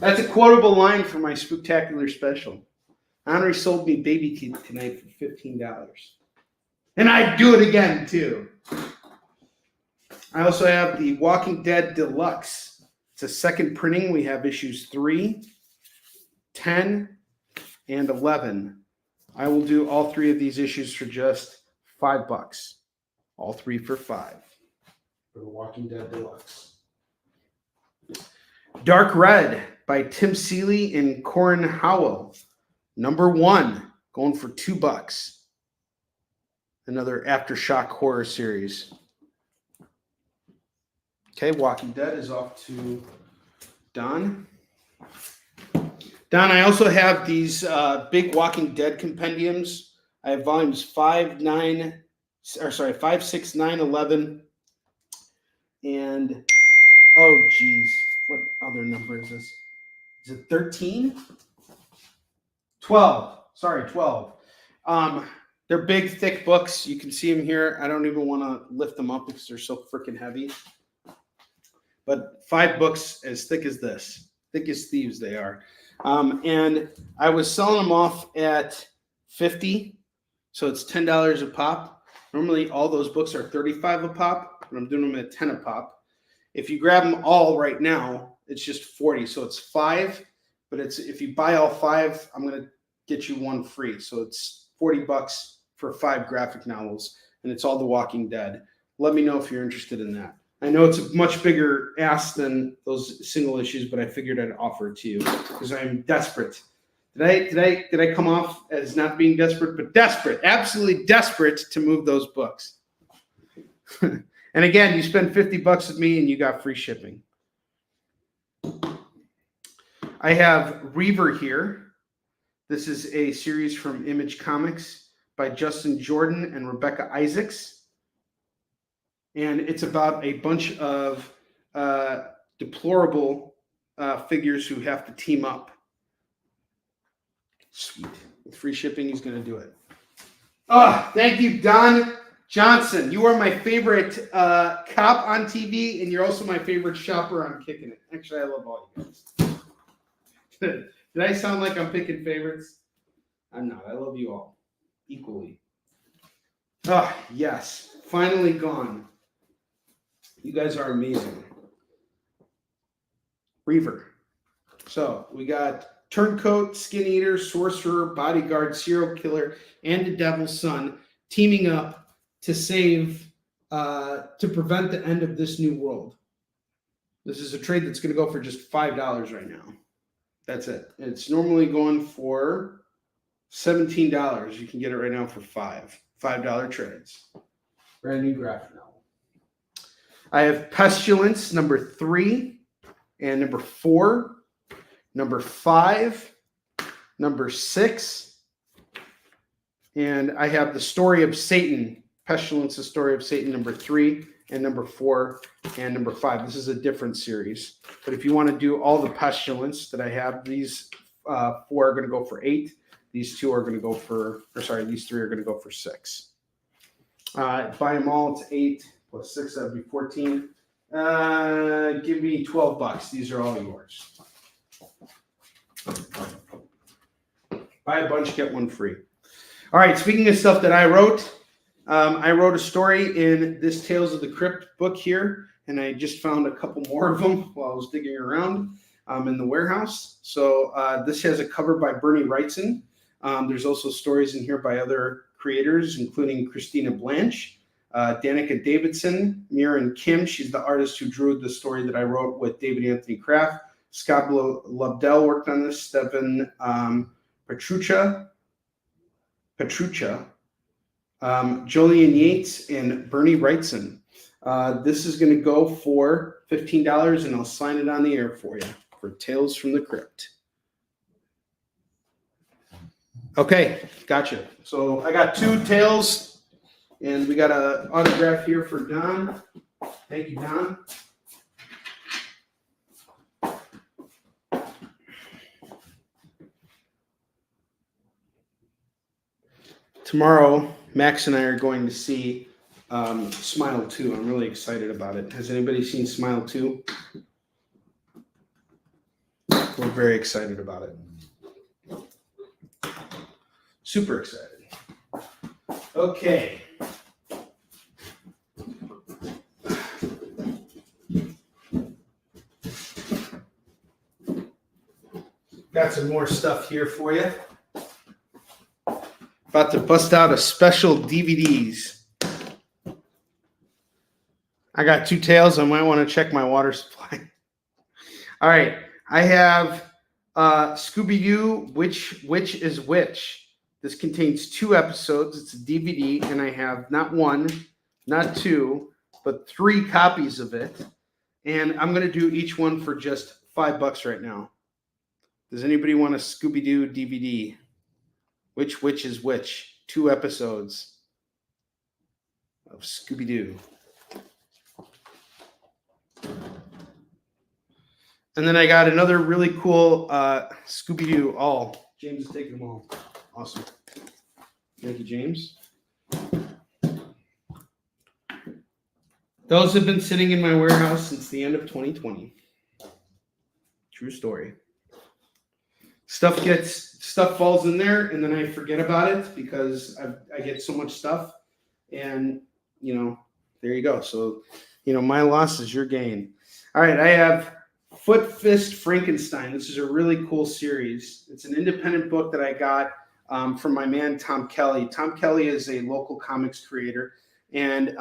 That's a quotable line for my Spooktacular special. Onrie sold me baby teeth tonight for $15. And I'd do it again, too. I also have the Walking Dead Deluxe. It's a second printing. We have issues 3, 10, and 11. I will do all 3 of these issues for just $5. All 3 for $5 for the Walking Dead Deluxe. Dark Red by Tim Seeley and Corin Howell. Number 1, going for $2. Another Aftershock horror series. Okay, Walking Dead is off to Don. Don, I also have these big Walking Dead compendiums. I have volumes 5, 6, 9, 11, and oh geez, what other number is this? Is it 13? 12. Sorry, 12. They're big, thick books. You can see them here. I don't even want to lift them up because they're so freaking heavy. But 5 books as thick as this. Thick as thieves they are. And I was selling them off at $50. So it's $10 a pop. Normally all those books are $35 a pop, but I'm doing them at $10 a pop. If you grab them all right now, it's just $40. So it's $5. But it's if you buy all 5, I'm going to get you 1 free. So it's $40 for 5 graphic novels, and it's all The Walking Dead. Let me know if you're interested in that. I know it's a much bigger ask than those single issues, but I figured I'd offer it to you because I'm desperate. Did I come off as not being desperate, but desperate, absolutely desperate to move those books? And again, you spend $50 with me and you got free shipping. I have Reaver here. This is a series from Image Comics by Justin Jordan and Rebecca Isaacs. And it's about a bunch of deplorable figures who have to team up. Sweet. With free shipping, he's going to do it. Oh, thank you, Don Johnson. You are my favorite cop on TV, and you're also my favorite shopper on Kickin. Actually, I love all you guys. Did I sound like I'm picking favorites? I'm not. I love you all equally. Ah, yes. Finally gone. You guys are amazing. Reaver. So we got Turncoat, Skin Eater, Sorcerer, Bodyguard, Serial Killer, and the Devil's Son teaming up to save, to prevent the end of this new world. This is a trade that's going to go for just $5 right now. That's it. It's normally going for $17. You can get it right now for $5 trades. Brand new graphic novel. I have Pestilence number 3 and number 4, number 5, number 6, and I have the Story of Satan, Pestilence, the Story of Satan number 3 and number 4 and number 5. This is a different series, but if you want to do all the Pestilence that I have, these 4 are going to go for 8. These 2 are going to go for, these 3 are going to go for 6. Buy them all. It's 8 plus 6. That'd be 14. Give me $12. These are all yours. Buy a bunch, get 1 free. All right. Speaking of stuff that I wrote a story in this Tales of the Crypt book here, and I just found a couple more of them while I was digging around in the warehouse. So this has a cover by Bernie Wrightson. There's also stories in here by other creators, including Christina Blanche, Danica Davidson, Mirren Kim. She's the artist who drew the story that I wrote with David Anthony Kraft. Scott Lobdell worked on this. Stephen Petruccia, Jolien Yates, and Bernie Wrightson. This is going to go for $15, and I'll sign it on the air for you for Tales from the Crypt. Okay, gotcha. So I got 2 Tales, and we got an autograph here for Don. Thank you, Don. Tomorrow, Max and I are going to see Smile 2. I'm really excited about it. Has anybody seen Smile 2? We're very excited about it. Super excited. Okay. Got some more stuff here for you. About to bust out a special DVDs. I got 2 Tales. I might want to check my water supply. All right. I have Scooby-Doo, Which is Which. This contains 2 episodes. It's a DVD, and I have not 1, not 2, but 3 copies of it. And I'm going to do each one for just $5 right now. Does anybody want a Scooby-Doo DVD? Which is Which? 2 episodes of Scooby-Doo. And then I got another really cool Scooby-Doo. All. James is taking them all. Awesome. Thank you, James. Those have been sitting in my warehouse since the end of 2020. True story. Stuff falls in there, and then I forget about it because I get so much stuff. And, there you go. So, my loss is your gain. All right, I have Foot Fist Frankenstein. This is a really cool series. It's an independent book that I got from my man, Tom Kelly. Tom Kelly is a local comics creator and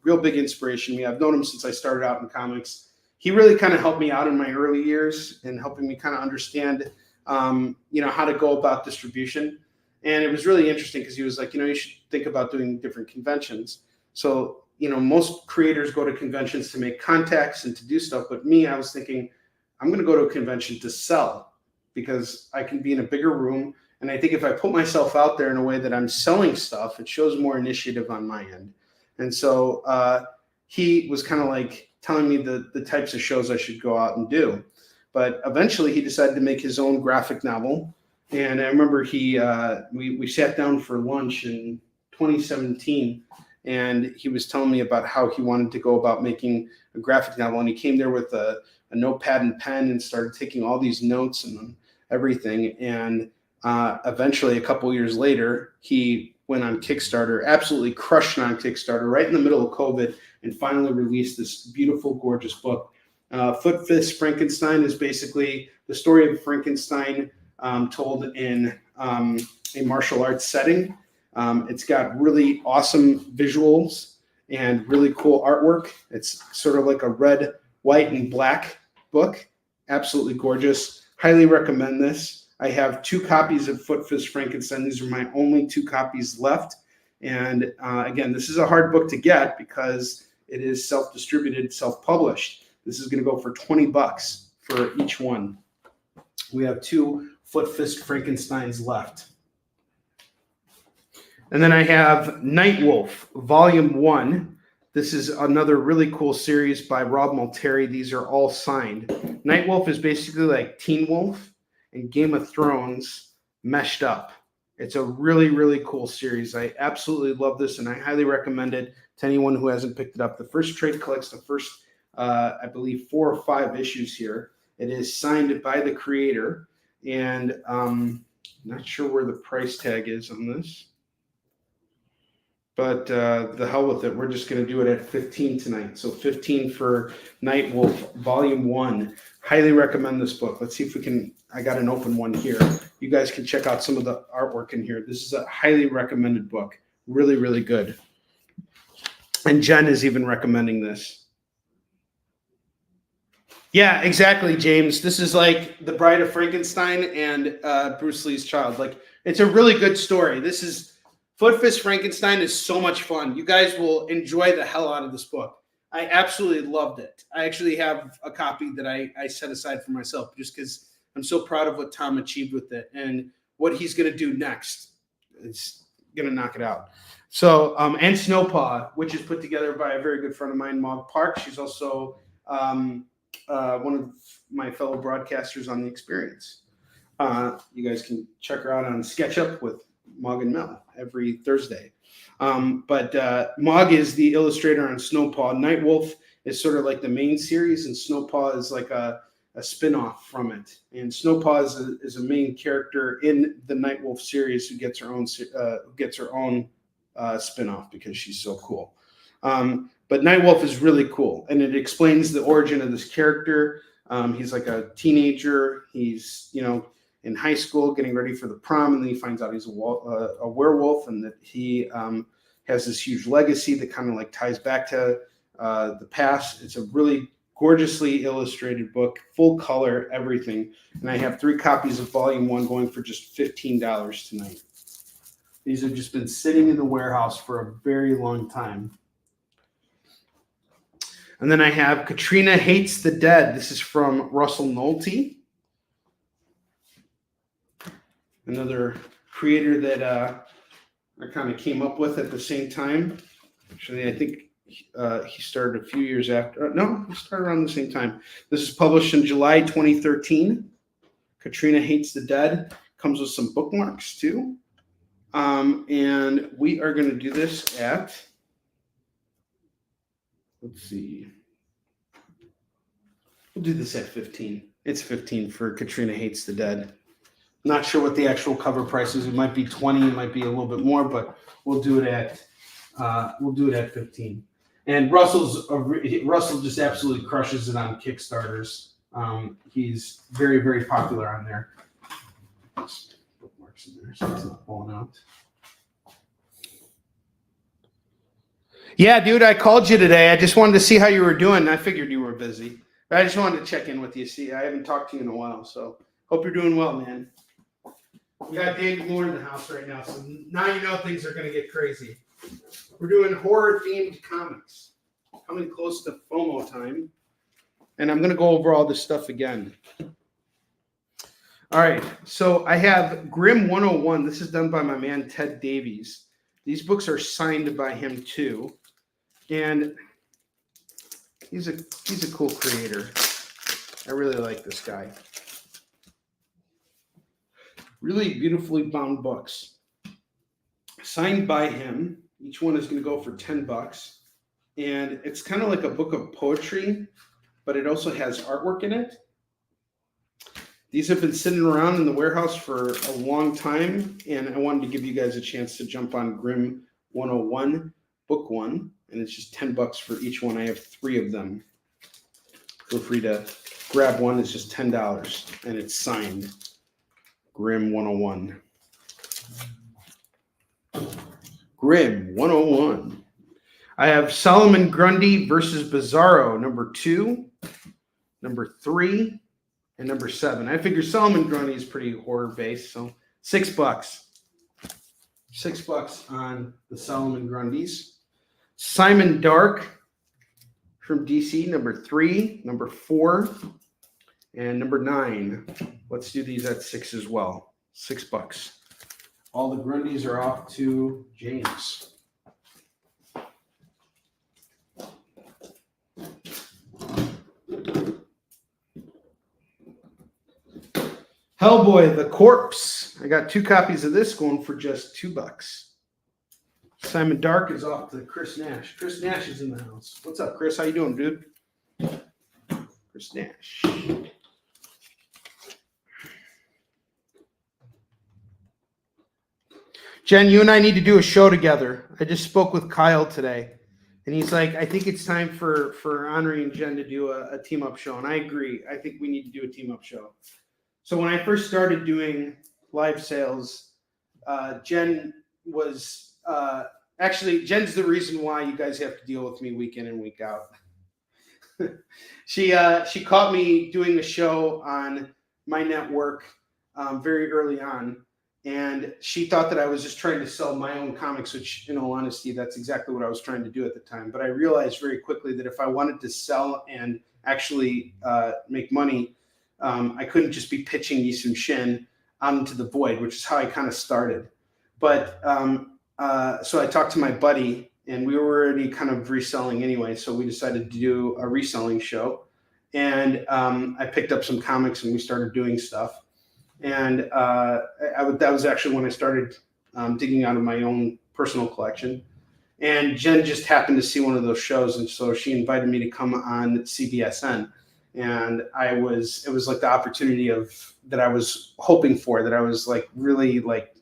real big inspiration to me. I've known him since I started out in comics. He really kind of helped me out in my early years and helping me kind of understand how to go about distribution. And it was really interesting because he was like, you should think about doing different conventions. So, most creators go to conventions to make contacts and to do stuff. But me, I was thinking, I'm going to go to a convention to sell because I can be in a bigger room. And I think if I put myself out there in a way that I'm selling stuff, it shows more initiative on my end. And so he was kind of like telling me the types of shows I should go out and do. But eventually he decided to make his own graphic novel. And I remember we sat down for lunch in 2017, and he was telling me about how he wanted to go about making a graphic novel. And he came there with a notepad and pen and started taking all these notes and everything. And eventually, a couple years later, he went on Kickstarter, absolutely crushed on Kickstarter right in the middle of COVID, and finally released this beautiful, gorgeous book. Foot Fist Frankenstein is basically the story of Frankenstein told in a martial arts setting. It's got really awesome visuals and really cool artwork. It's sort of like a red, white, and black book. Absolutely gorgeous. Highly recommend this. I have 2 copies of Foot Fist Frankenstein. These are my only 2 copies left. And again, this is a hard book to get because it is self-distributed, self-published. This is going to go for $20 for each one. We have 2 Foot Fist Frankensteins left. And then I have Nightwolf, Volume 1. This is another really cool series by Rob Malteri. These are all signed. Nightwolf is basically like Teen Wolf and Game of Thrones meshed up. It's a really, really cool series. I absolutely love this, and I highly recommend it to anyone who hasn't picked it up. The first trade collects the first, I believe, 4 or 5 issues here. It is signed by the creator, and not sure where the price tag is on this. But the hell with it. We're just going to do it at $15 tonight. So $15 for Nightwolf, Volume 1. Highly recommend this book. Let's see if we can I got an open one here. You guys can check out some of the artwork in here. This is a highly recommended book. Really, really good. And Jen is even recommending this. Yeah, exactly, James. This is like The Bride of Frankenstein and Bruce Lee's Child. Like, it's a really good story. This is Foot Fist Frankenstein is so much fun. You guys will enjoy the hell out of this book. I absolutely loved it. I actually have a copy that I set aside for myself just because I'm so proud of what Tom achieved with it and what he's going to do next. It's going to knock it out. So, and Snowpaw, which is put together by a very good friend of mine, Maud Park. She's also one of my fellow broadcasters on The Experience. You guys can check her out on SketchUp with Mog and Mel every Thursday. But Mog is the illustrator on Snowpaw. Nightwolf is sort of like the main series, and Snowpaw is like a spin-off from it. And Snowpaw is a main character in the Nightwolf series who gets her own spin-off because she's so cool. But Nightwolf is really cool, and it explains the origin of this character. He's like a teenager. He's, in high school getting ready for the prom, and then he finds out he's a werewolf, and that he has this huge legacy that kind of like ties back to the past. It's a really gorgeously illustrated book, full color, everything. And I have 3 copies of volume 1 going for just $15 tonight. These have just been sitting in the warehouse for a very long time. And then I have Katrina Hates the Dead. This is from Russell Nolte, another creator that I kind of came up with at the same time. Actually, I think he started a few years after. No, he started around the same time. This is published in July 2013. Katrina Hates the Dead. Comes with some bookmarks too. And we are going to do this at, let's see. We'll do this at 15. It's 15 for Katrina Hates the Dead. Not sure what the actual cover price is. It might be 20. It might be a little bit more, but we'll do it at 15. And Russell just absolutely crushes it on Kickstarters. He's very, very popular on there. Bookmarks in there, so it's not falling out. Yeah, dude, I called you today. I just wanted to see how you were doing. I figured you were busy. But I just wanted to check in with you. See, I haven't talked to you in a while, so hope you're doing well, man. We got David Moore in the house right now, so now you know things are going to get crazy. We're doing horror-themed comics. Coming close to FOMO time. And I'm going to go over all this stuff again. All right, so I have Grimm 101. This is done by my man, Ted Davies. These books are signed by him, too. And he's a cool creator. I really like this guy. Really beautifully bound books. Signed by him. Each one is going to go for $10. And it's kind of like a book of poetry, but it also has artwork in it. These have been sitting around in the warehouse for a long time, and I wanted to give you guys a chance to jump on Grimm 101, book 1, and it's just $10 for each one. I have 3 of them. Feel free to grab one. It's just $10, and it's signed Grimm 101. Grimm 101. I have Solomon Grundy versus Bizarro, number 2, number 3, and number 7. I figure Solomon Grundy is pretty horror based, so $6. $6 on the Solomon Grundys. Simon Dark from DC, number 3, number 4, and number 9. Let's do these at 6 as well. $6. All the Grundys are off to James. Hellboy, The Corpse. I got 2 copies of this going for just $2. Simon Dark is off to Chris Nash. Chris Nash is in the house. What's up, Chris? How you doing, dude? Chris Nash. Jen, you and I need to do a show together. I just spoke with Kyle today, and he's like, I think it's time for Onrie and Jen to do a team-up show, and I agree. I think we need to do a team-up show. So when I first started doing live sales, Jen was actually Jen's the reason why you guys have to deal with me week in and week out. She caught me doing a show on my network very early on, and she thought that I was just trying to sell my own comics, which, in all honesty, that's exactly what I was trying to do at the time. But I realized very quickly that if I wanted to sell and actually make money, I couldn't just be pitching Yisum Shin out into the void, which is how I kind of started. But so I talked to my buddy, and we were already kind of reselling anyway. So we decided to do a reselling show, and I picked up some comics and we started doing stuff. And that was actually when I started digging out of my own personal collection. And Jen just happened to see one of those shows, and so she invited me to come on CBSN. And it was like the opportunity that I was hoping for, that I was like really like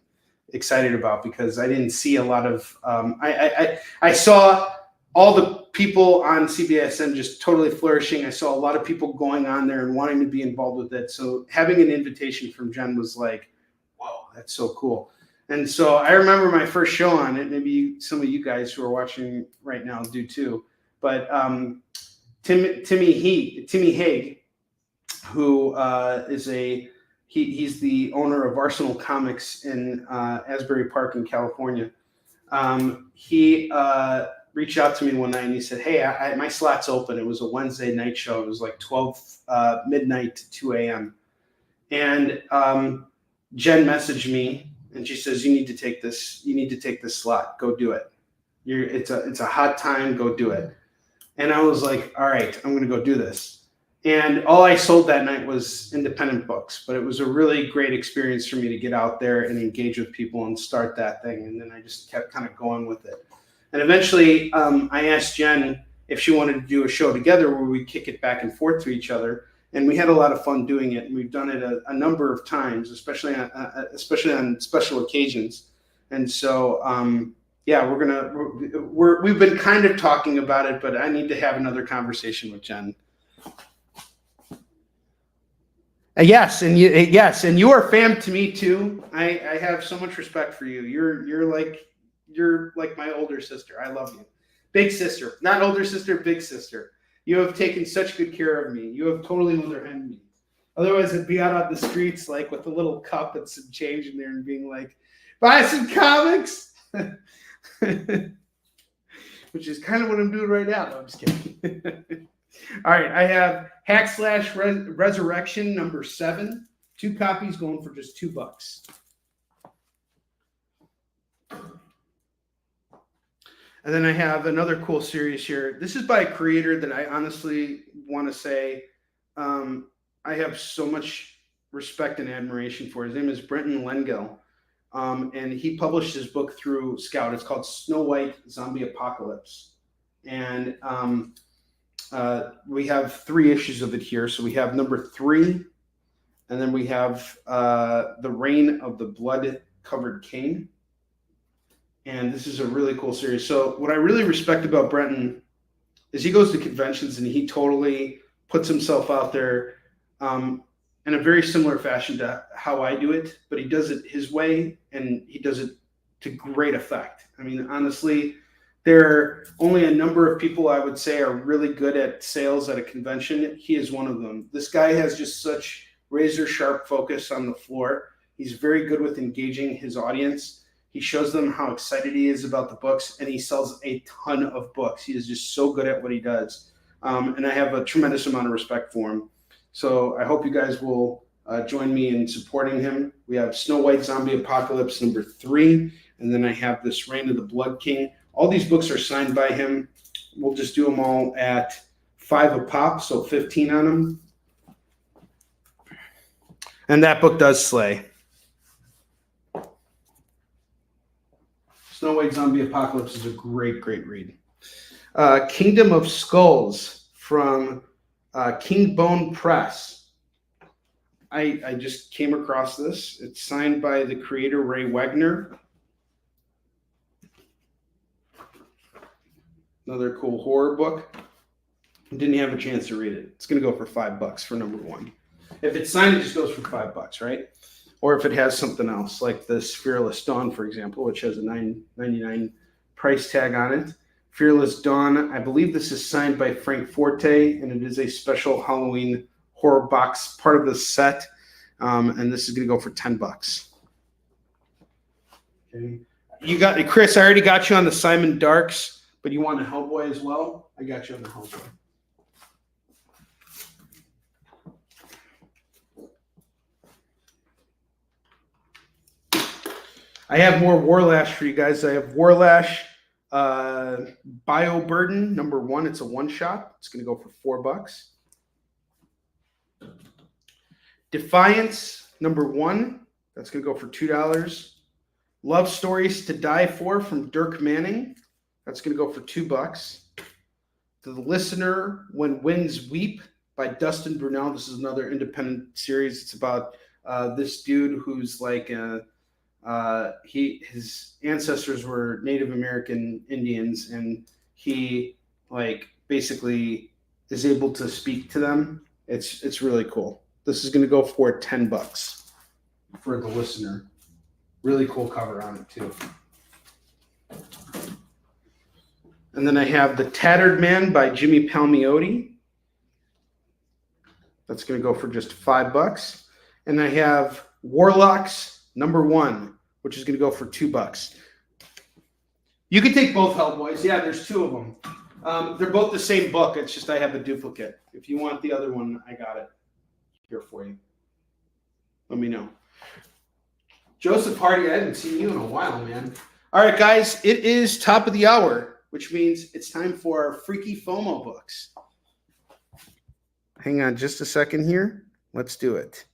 excited about, because I didn't see a lot of I saw all the people on CBSN just totally flourishing. I saw a lot of people going on there and wanting to be involved with it. So having an invitation from Jen was like, whoa, that's so cool. And so I remember my first show on it. Maybe some of you guys who are watching right now do too. But Timmy Haig, who is he's the owner of Arsenal Comics in Asbury Park in California. He reached out to me one night and he said, "Hey, my slot's open." It was a Wednesday night show. It was like 12 midnight to 2 a.m. And Jen messaged me and she says, "You need to take this. You need to take this slot. Go do it. It's a hot time. Go do it." And I was like, "All right, I'm going to go do this." And all I sold that night was independent books, but it was a really great experience for me to get out there and engage with people and start that thing. And then I just kept kind of going with it. And eventually I asked Jen if she wanted to do a show together where we kick it back and forth to each other. And we had a lot of fun doing it. And we've done it a number of times, especially on special occasions. And so, yeah, we've been kind of talking about it, but I need to have another conversation with Jen. Yes, and you are fam to me too. I have so much respect for you. You're like my older sister. I love you, big sister, not older sister, big sister. You have taken such good care of me. You have totally mother-hen me. Otherwise, I'd be out on the streets like with a little cup and some change in there and being like, "Buy some comics," which is kind of what I'm doing right now. No, I'm just kidding. All right, I have Resurrection number 7. 2 copies going for just $2. And then I have another cool series here. This is by a creator that I honestly want to say I have so much respect and admiration for. His name is Brenton Lengill, and he published his book through Scout. It's called Snow White Zombie Apocalypse. And we have 3 issues of it here. So we have number 3, and then we have The Reign of the Blood-Covered King. And this is a really cool series. So what I really respect about Brenton is he goes to conventions and he totally puts himself out there in a very similar fashion to how I do it, but he does it his way and he does it to great effect. I mean, honestly, there are only a number of people I would say are really good at sales at a convention. He is one of them. This guy has just such razor sharp focus on the floor. He's very good with engaging his audience. He shows them how excited he is about the books, and he sells a ton of books. He is just so good at what he does. And I have a tremendous amount of respect for him. So I hope you guys will join me in supporting him. We have Snow White Zombie Apocalypse number 3, and then I have this Reign of the Blood King. All these books are signed by him. We'll just do them all at $5 a pop, so 15 on them. And that book does slay. Snow White Zombie Apocalypse is a great, great read. Kingdom of Skulls from King Bone Press. I just came across this. It's signed by the creator, Ray Wegner. Another cool horror book. Didn't have a chance to read it. It's going to go for $5 for number 1. If it's signed, it just goes for $5, right? Or if it has something else, like the Fearless Dawn, for example, which has a $9.99 price tag on it. Fearless Dawn, I believe this is signed by Frank Forte, and it is a special Halloween horror box, part of the set. And this is going to go for $10. Okay. You got Chris. I already got you on the Simon Darks, but you want a Hellboy as well? I got you on the Hellboy. I have more Warlash for you guys. I have Warlash Bio Burden #1. It's a one shot. It's going to go for $4. Defiance #1. That's going to go for $2. Love Stories to Die For from Dirk Manning. That's going to go for $2. The Listener When Winds Weep by Dustin Brunel. This is another independent series. It's about this dude who's like his ancestors were Native American Indians, and he like basically is able to speak to them. It's really cool. This is going to go for $10 for The Listener. Really cool cover on it too. And then I have The Tattered Man by Jimmy Palmiotti. That's going to go for just $5. And I have Warlocks #1, which is going to go for $2. You can take both Hellboys. Yeah, there's 2 of them. They're both the same book. It's just I have a duplicate. If you want the other one, I got it here for you. Let me know. Joseph Hardy, I haven't seen you in a while, man. All right, guys, it is top of the hour, which means it's time for our Freaky FOMO books. Hang on just a second here. Let's do it.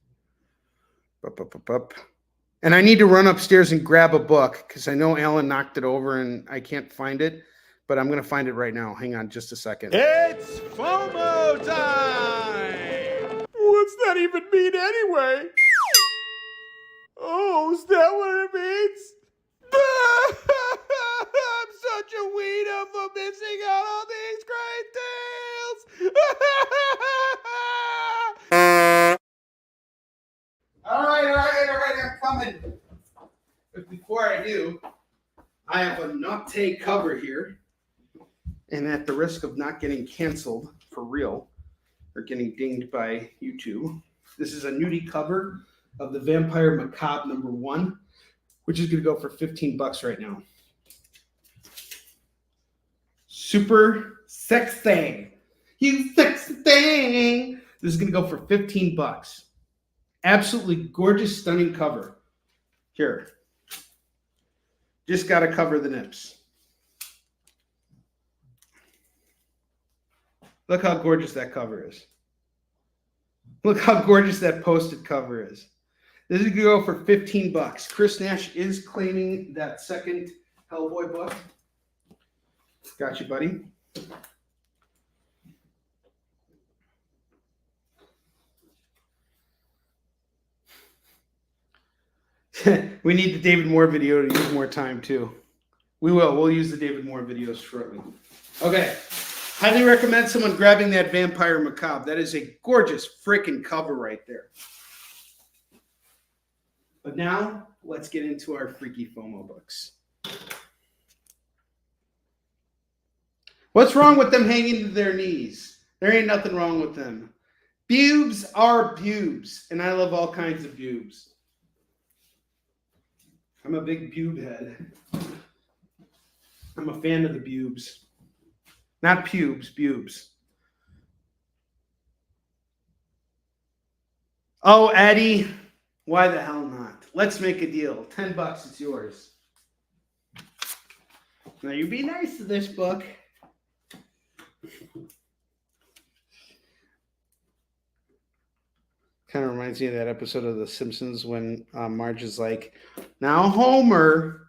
Up. And I need to run upstairs and grab a book because I know Alan knocked it over and I can't find it, but I'm going to find it right now. Hang on just a second. It's FOMO time! What's that even mean anyway? Oh, is that what it means? I'm such a weirdo for missing out on these great tales! All right, I'm coming. But before I do, I have a Nocte cover here. And at the risk of not getting canceled for real, or getting dinged by YouTube, this is a nudie cover of the Vampire Macabre #1, which is going to go for $15 right now. Super sexy. You sexy thing. This is going to go for $15. Absolutely gorgeous, stunning cover. Here. Just got to cover the nips. Look how gorgeous that cover is. Look how gorgeous that posted cover is. This is going to go for $15. Chris Nash is claiming that second Hellboy book. Got you, buddy. We need the David Moore video to use more time, too. We will. We'll use the David Moore videos shortly. Okay. Highly recommend someone grabbing that Vampire Macabre. That is a gorgeous freaking cover right there. But now, let's get into our Freaky FOMO books. What's wrong with them hanging to their knees? There ain't nothing wrong with them. Bubes are bubes, and I love all kinds of bubes. I'm a big bube head. I'm a fan of the bubes. Not pubes, bubes. Oh, Eddie, why the hell not? Let's make a deal. $10, it's yours. Now, you be nice to this book. Kind of reminds me of that episode of The Simpsons when Marge is like, now, Homer,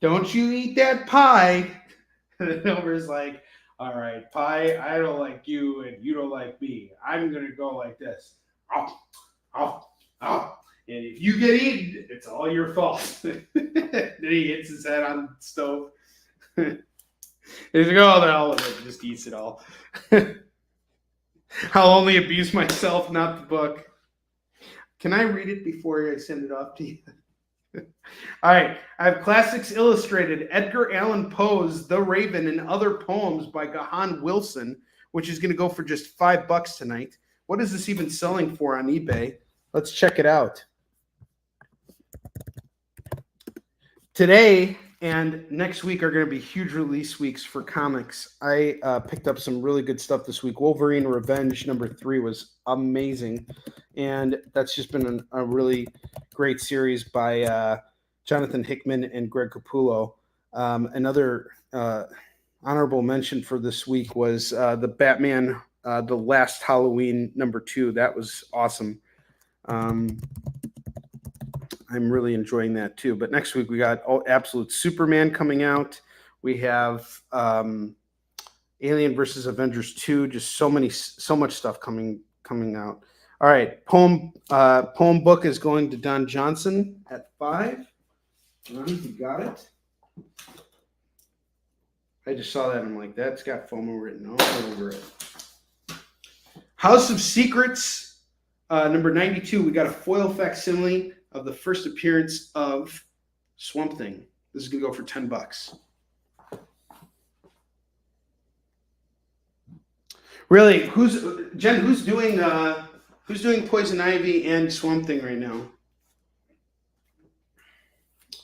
don't you eat that pie. And then Homer's like, all right, pie, I don't like you and you don't like me. I'm going to go like this. Ow, ow, ow. And if you get eaten, it's all your fault. Then he hits his head on the stove. He's like, oh, the hell with it. Just eats it all. I'll only abuse myself, not the book. Can I read it before I send it off to you? All right. I have Classics Illustrated, Edgar Allan Poe's The Raven and Other Poems by Gahan Wilson, which is going to go for just $5 tonight. What is this even selling for on eBay? Let's check it out. Today and next week are going to be huge release weeks for comics. I picked up some really good stuff this week. Wolverine Revenge #3 was amazing. And that's just been a really great series by Jonathan Hickman and Greg Capullo. Another honorable mention for this week was the Batman, The Last Halloween #2. That was awesome. I'm really enjoying that too. But next week we got Absolute Superman coming out. We have Alien versus Avengers 2. Just so much stuff coming out. All right, poem book is going to Don Johnson at 5. You got it. I just saw that and I'm like, that's got FOMO written all over it. House of Secrets, number 92. We got a foil facsimile of the first appearance of Swamp Thing. This is gonna go for $10. Really, who's doing Poison Ivy and Swamp Thing right now?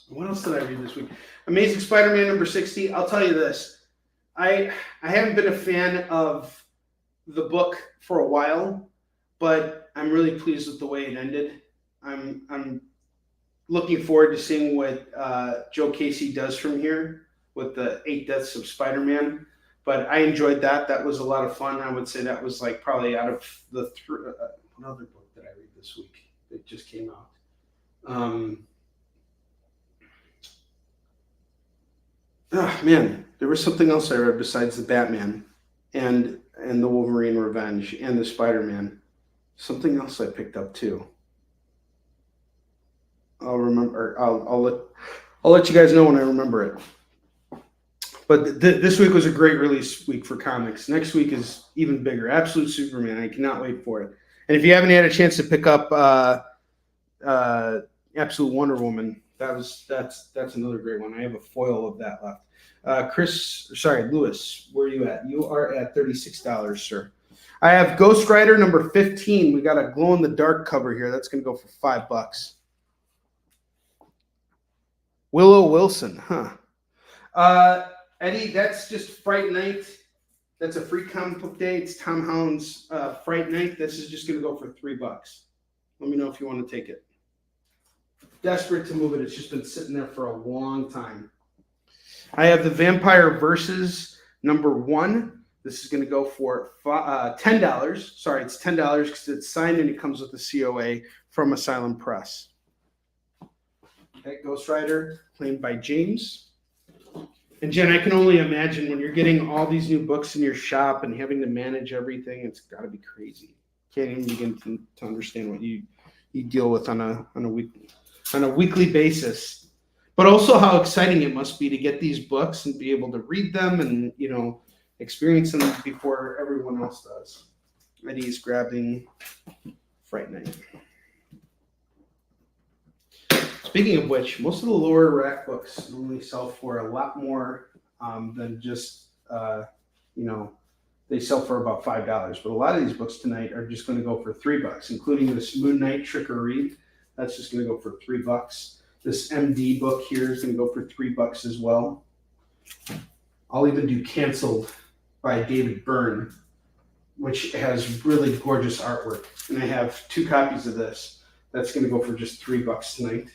What else did I read this week? Amazing Spider-Man number 60. I'll tell you this. I haven't been a fan of the book for a while, but I'm really pleased with the way it ended. I'm looking forward to seeing what Joe Casey does from here with the 8 Deaths of Spider-Man. But I enjoyed that. That was a lot of fun. I would say that was like probably out of the another book that I read this week that just came out. Man, there was something else I read besides the Batman and the Wolverine Revenge and the Spider-Man. Something else I picked up too. I'll remember. I'll let you guys know when I remember it. But this week was a great release week for comics. Next week is even bigger. Absolute Superman. I cannot wait for it. And if you haven't had a chance to pick up Absolute Wonder Woman, that's another great one. I have a foil of that left. Lewis, where are you at? You are at $36, sir. I have Ghost Rider number 15. We got a glow in the dark cover here. That's going to go for $5. Willow Wilson, huh? Eddie, that's just Fright Night. That's a free comic book day. It's Tom Holland's Fright Night. This is just going to go for $3. Let me know if you want to take it. Desperate to move it. It's just been sitting there for a long time. I have the Vampire Versus number 1. This is going to go for $10. Sorry, it's $10 because it's signed and it comes with a COA from Asylum Press. Okay, Ghost Rider, claimed by James. And Jen, I can only imagine when you're getting all these new books in your shop and having to manage everything, it's got to be crazy. Can't even begin to understand what you deal with on a weekly basis. But also how exciting it must be to get these books and be able to read them and, experience them before everyone else does. Eddie's grabbing Fright Night. Speaking of which, most of the lower rack books normally sell for a lot more than just, they sell for about $5. But a lot of these books tonight are just going to go for $3, including this Moon Knight Trickery. That's just going to go for $3. This MD book here is going to go for $3 as well. I'll even do Canceled by David Byrne, which has really gorgeous artwork. And I have 2 copies of this. That's going to go for just $3 tonight.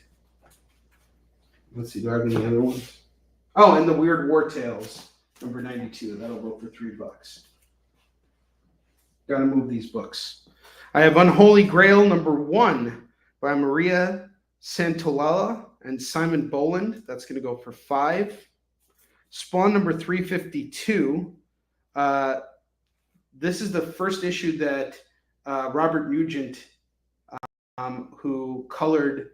Let's see, do I have any other ones? Oh, and the Weird War Tales, number 92. That'll go for $3. Gotta move these books. I have Unholy Grail number 1 by Maria Santolalla and Simon Boland. That's gonna go for $5. Spawn number 352. This is the first issue that Robert Nugent, who colored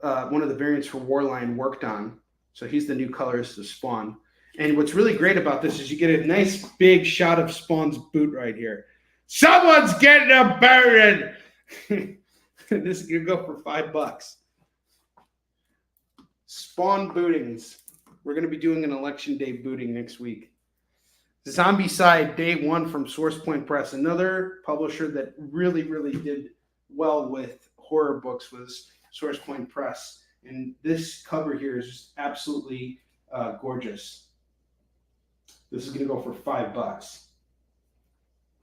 one of the variants for Warline, worked on. So he's the new colorist of Spawn. And what's really great about this is you get a nice big shot of Spawn's boot right here. Someone's getting a burden. This is gonna go for $5. Spawn bootings. We're gonna be doing an election day booting next week. Zombie Side Day 1 from Source Point Press. Another publisher that really, really did well with horror books was Source Point Press. And this cover here is just absolutely gorgeous. This is gonna go for $5.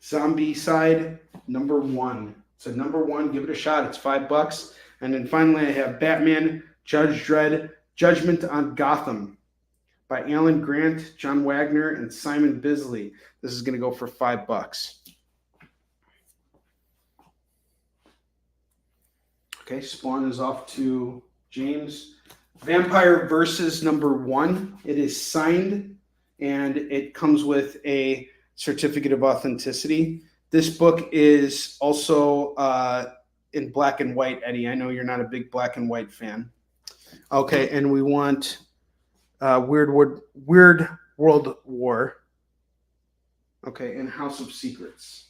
Zombie Side #1. So #1, give it a shot. It's $5. And then finally, I have Batman, Judge Dredd, Judgment on Gotham by Alan Grant, John Wagner, and Simon Bisley. This is going to go for $5. Okay, Spawn is off to James. Vampire Versus #1. It is signed, and it comes with a certificate of authenticity. This book is also in black and white, Eddie. I know you're not a big black and white fan. Okay, and we want Weird World War. Okay, and House of Secrets.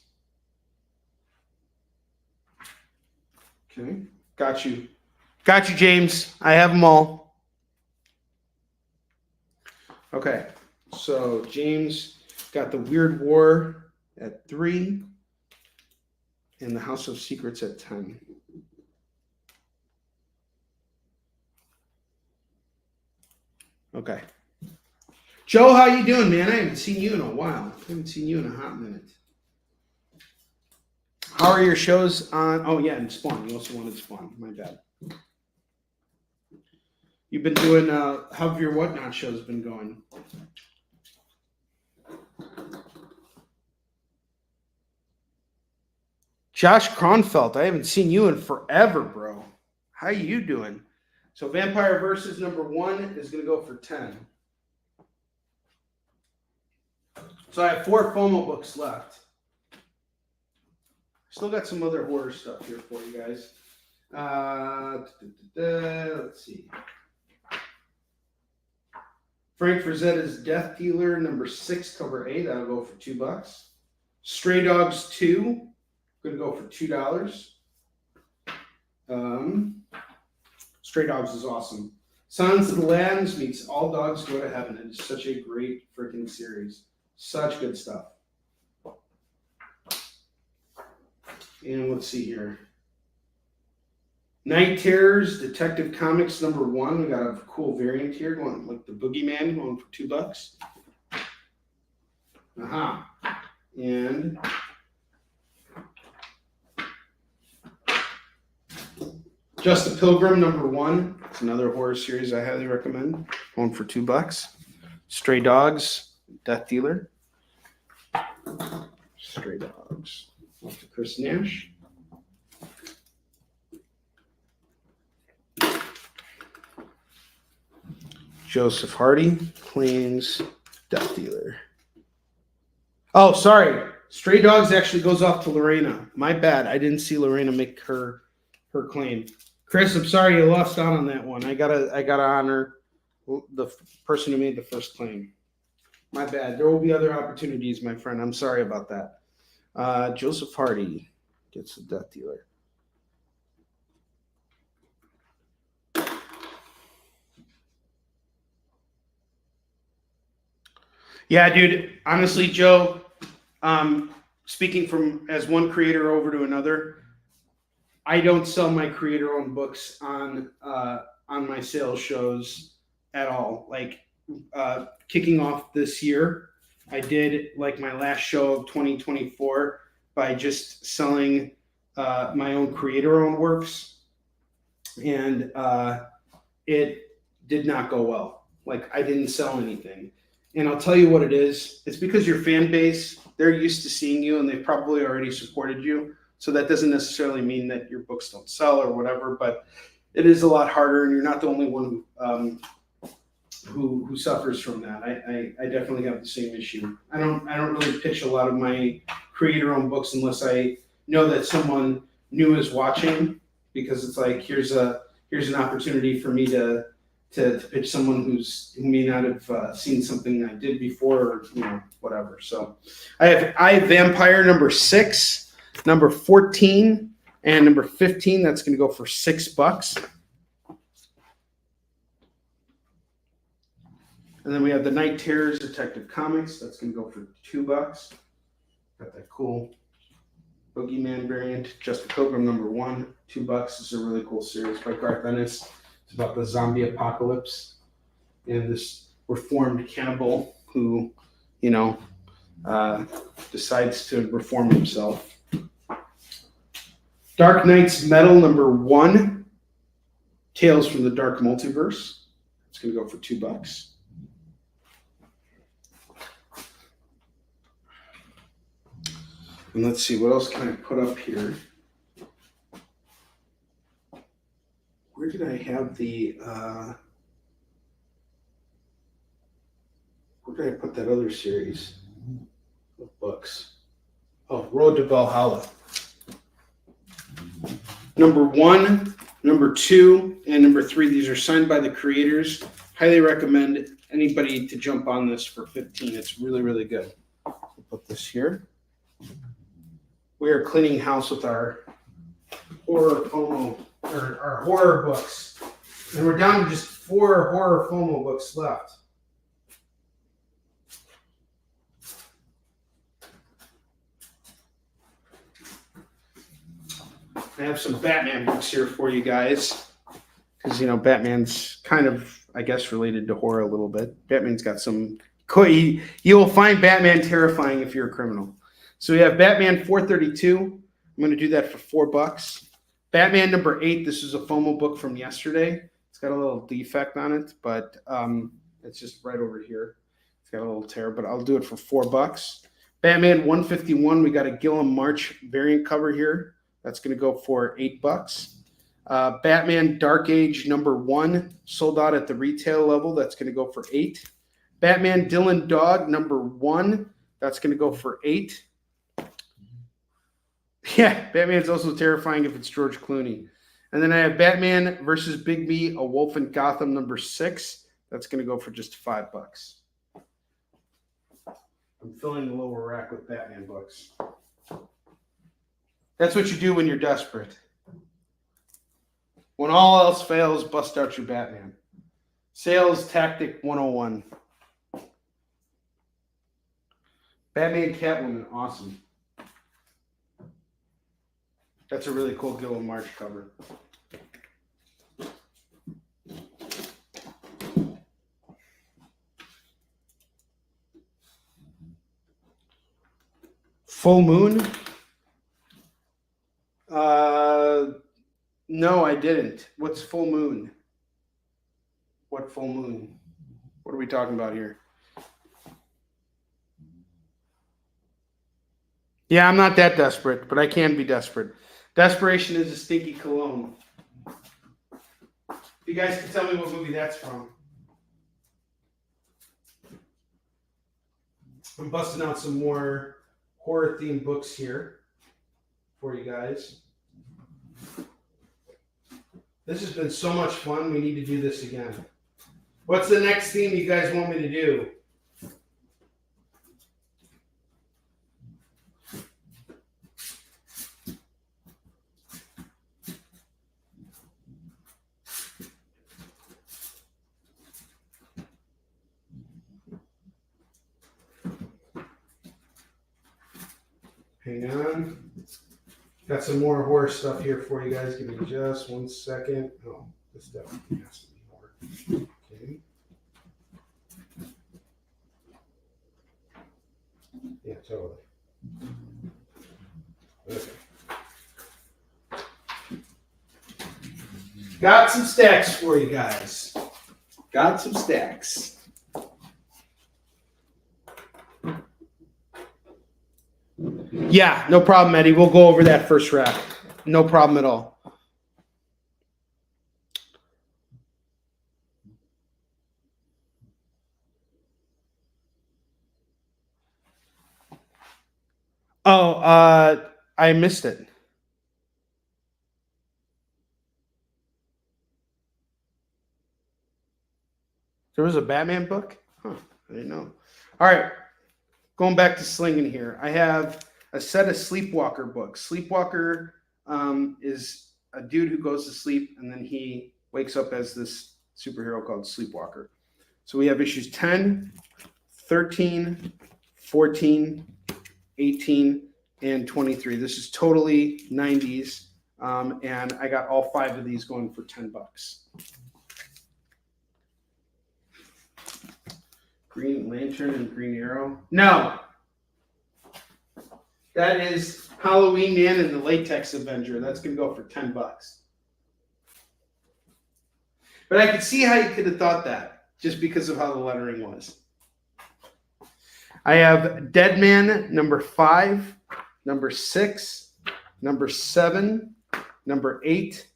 Okay, got you. Got you, James. I have them all. Okay, so James got the Weird War at 3 and the House of Secrets at 10. Okay. Joe, how you doing, man? I haven't seen you in a while. I haven't seen you in a hot minute. How are your shows on? Oh, yeah, and Spawn. You also wanted Spawn. My bad. You've been doing, how have your Whatnot shows been going? Josh Kronfeld, I haven't seen you in forever, bro. How you doing? So Vampire Versus #1 is going to go for 10. So I have 4 FOMO books left. Still got some other horror stuff here for you guys. Let's see. Frank Frazetta's Death Dealer #6, cover A. That'll go for $2. Stray Dogs 2. Going to go for $2. Stray Dogs is awesome. Silence of the Lambs meets All Dogs Go to Heaven. It's such a great freaking series. Such good stuff. And let's see here. Night Terrors, Detective Comics #1. We got a cool variant here, going like the Boogeyman, going for $2. Aha. And Just a Pilgrim #1. It's another horror series I highly recommend. Going for $2. Stray Dogs, Death Dealer. Stray Dogs. Off to Chris Nash. Joseph Hardy, Plains, Death Dealer. Oh, sorry. Stray Dogs actually goes off to Lorena. My bad. I didn't see Lorena make her claim. Chris, I'm sorry you lost out on that one. I gotta honor the person who made the first claim. My bad. There will be other opportunities, my friend. I'm sorry about that. Joseph Hardy gets the Death Dealer. Yeah, dude. Honestly, Joe, speaking from as one creator over to another, I don't sell my creator-owned books on my sales shows at all. Like kicking off this year, I did like my last show of 2024 by just selling my own creator-owned works, and it did not go well. Like I didn't sell anything. And I'll tell you what it is. It's because your fan base, they're used to seeing you and they've probably already supported you. So that doesn't necessarily mean that your books don't sell or whatever, but it is a lot harder, and you're not the only one who suffers from that. I definitely have the same issue. I don't really pitch a lot of my creator-owned books unless I know that someone new is watching, because it's like here's an opportunity for me to pitch someone who may not have seen something I did before, or whatever. So I have Vampire #6. #14, And number 15, that's going to go for $6. And then we have the Night Terrors Detective Comics. That's going to go for $2. Got that cool Boogeyman variant. Just Pilgrim #1, $2. This is a really cool series by Garth Ennis. It's about the zombie apocalypse and this reformed cannibal who, decides to reform himself. Dark Knight's Metal #1, Tales from the Dark Multiverse. It's going to go for $2. And let's see, what else can I put up here? Where did I have the, where did I put that other series of books? Oh, Road to Valhalla. #1, #2, and #3. These are signed by the creators. Highly recommend anybody to jump on this for $15. It's really, really good. I'll put this here. We are cleaning house with our horror FOMO, or our horror books. And we're down to just 4 horror FOMO books left. I have some Batman books here for you guys. Because, Batman's kind of, I guess, related to horror a little bit. Batman's got some... You will find Batman terrifying if you're a criminal. So we have Batman 432. I'm going to do that for $4. Batman #8. This is a FOMO book from yesterday. It's got a little defect on it, but it's just right over here. It's got a little tear, but I'll do it for $4. Batman 151. We got a Gilliam March variant cover here. That's going to go for $8. Batman Dark Age #1 sold out at the retail level. That's going to go for $8. Batman Dylan Dog #1. That's going to go for $8. Yeah, Batman's also terrifying if it's George Clooney. And then I have Batman versus Big B, A Wolf in Gotham #6. That's going to go for just $5. I'm filling the lower rack with Batman books. That's what you do when you're desperate. When all else fails, bust out your Batman. Sales Tactic 101. Batman Catwoman, awesome. That's a really cool Gilliam March cover. Full Moon? No, I didn't. What's Full Moon? What Full Moon? What are we talking about here? Yeah, I'm not that desperate, but I can be desperate. Desperation is a Stinky Cologne. You guys can tell me what movie that's from. I'm busting out some more horror-themed books here for you guys. This has been so much fun. We need to do this again. What's the next theme you guys want me to do? Hang on. Got some more horror stuff here for you guys. Give me just 1 second. Oh, this definitely has to be horror. Okay. Yeah, totally. Okay. Got some stacks for you guys. Got some stacks. Yeah, no problem, Eddie. We'll go over that first rack. No problem at all. Oh, I missed it. There was a Batman book? Huh, I didn't know. All right, going back to slinging here. I have a set of Sleepwalker books. Sleepwalker is a dude who goes to sleep and then he wakes up as this superhero called Sleepwalker. So we have issues 10, 13, 14, 18, and 23. This is totally 90s. And I got all 5 of these going for $10. Green Lantern and Green Arrow. No. That is Halloween Man and the Latex Avenger. That's going to go for $10. But I could see how you could have thought that just because of how the lettering was. I have Dead Man number 5, number 6, number 7, number 8,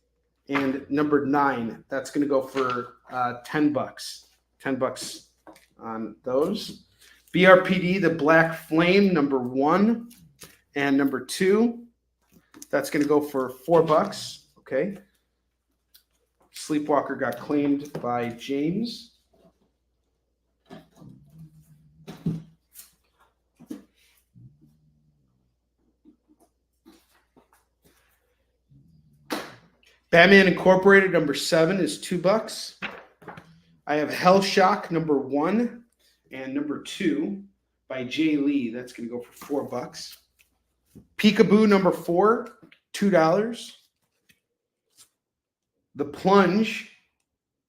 and number 9. That's going to go for $10. $10 on those. BRPD, the Black Flame, number 1 and number 2. That's going to go for $4. Okay. Sleepwalker got claimed by James. Batman Incorporated number 7 is $2. I have Hellshock number 1 and number 2 by Jay Lee. That's going to go for $4. Peekaboo number 4, $2. The Plunge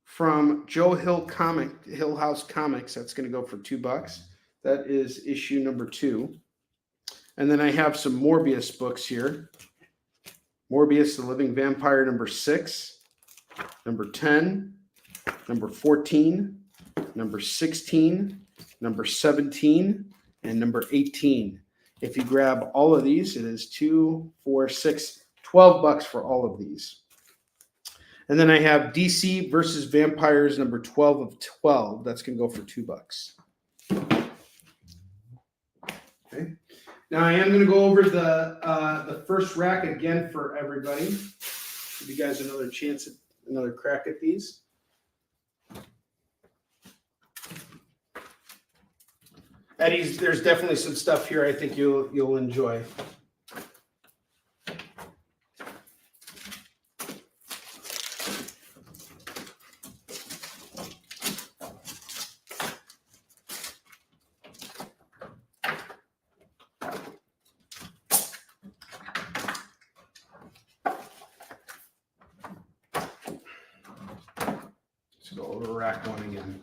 from Joe Hill House Comics. That's going to go for $2. That is issue number 2. And then I have some Morbius books here. Morbius, the Living Vampire, number 6, number 10, number 14, number 16, number 17, and number 18. If you grab all of these, it is 2, 4, 6, $12 for all of these. And then I have DC versus Vampires, number 12 of 12. That's going to go for $2. Okay. Now I am going to go over the first rack again for everybody. Give you guys another chance at another crack at these. Eddie's, there's definitely some stuff here I think you'll enjoy. Let's go over rack 1 again.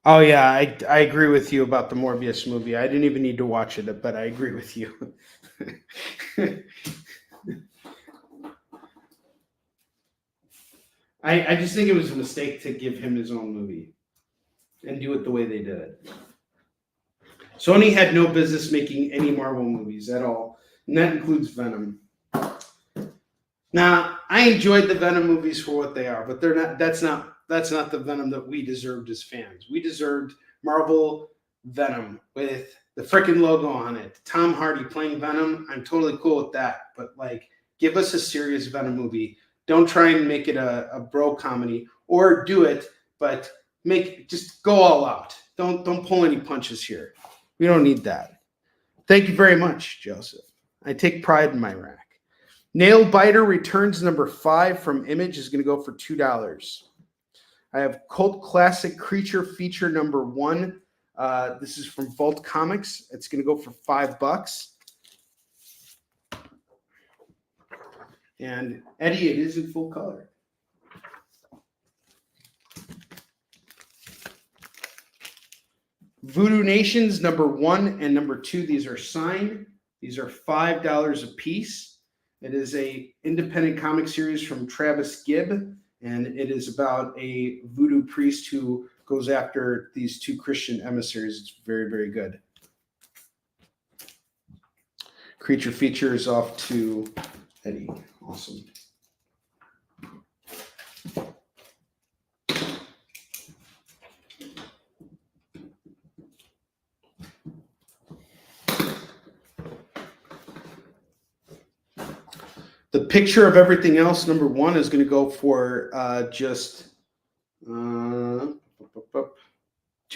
Oh yeah, I agree with you about the Morbius movie. I didn't even need to watch it, but I agree with you. I just think it was a mistake to give him his own movie and do it the way they did it. Sony had no business making any Marvel movies at all, and that includes Venom. Now, I enjoyed the Venom movies for what they are, but they're not. That's not the Venom that we deserved as fans. We deserved Marvel Venom with the freaking logo on it. Tom Hardy playing Venom. I'm totally cool with that. But like, give us a serious Venom movie. Don't try and make it a bro comedy, or do it, but just go all out. Don't pull any punches here. We don't need that. Thank you very much, Joseph. I take pride in my rack. Nail Biter Returns number 5 from Image is going to go for $2. I have Cult Classic Creature Feature number 1. This is from Vault Comics. It's going to go for $5. And Eddie, it is in full color. Voodoo Nations number 1 and number 2. These are signed. These are $5 a piece. It is a independent comic series from Travis Gibb. And it is about a voodoo priest who goes after these 2 Christian emissaries. It's very, very good. Creature Feature is off to Eddie. Awesome. The Picture of Everything Else, number 1, is going to go for just $2.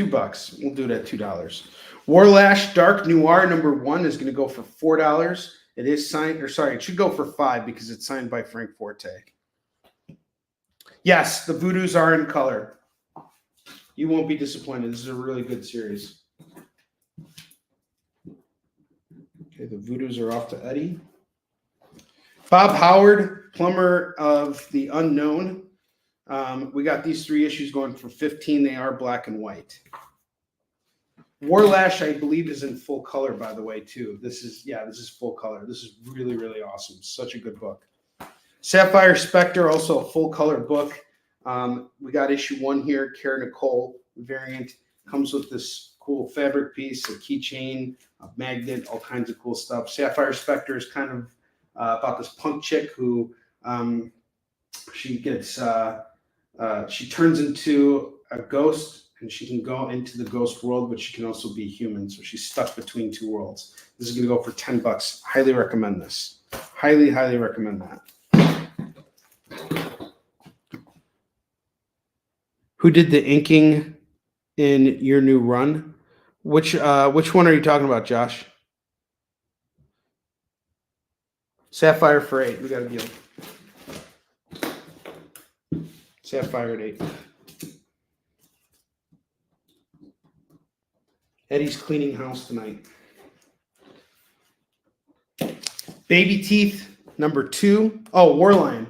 $2. We'll do it at $2. Warlash Dark Noir number 1 is going to go for $4. It is signed, or sorry, it should go for $5 because it's signed by Frank Forte. Yes, the Voodoos are in color. You won't be disappointed. This is a really good series. Okay, the Voodoos are off to Eddie. Bob Howard, Plumber of the Unknown. We got these 3 issues going for $15. They are black and white. Warlash, I believe, is in full color, by the way, too. This is full color. This is really, really awesome. Such a good book. Sapphire Spectre, also a full color book. We got issue 1 here, Kara Nicole variant. Comes with this cool fabric piece, a keychain, a magnet, all kinds of cool stuff. Sapphire Spectre is kind of about this punk chick who she turns into a ghost, and she can go into the ghost world, but she can also be human. So she's stuck between 2 worlds. This is going to go for $10. Highly recommend this. Highly, highly recommend that. Who did the inking in your new run? Which one are you talking about, Josh? Sapphire for 8. We got a deal. Sapphire at 8. Eddie's cleaning house tonight. Baby Teeth, number 2. Oh, Warline.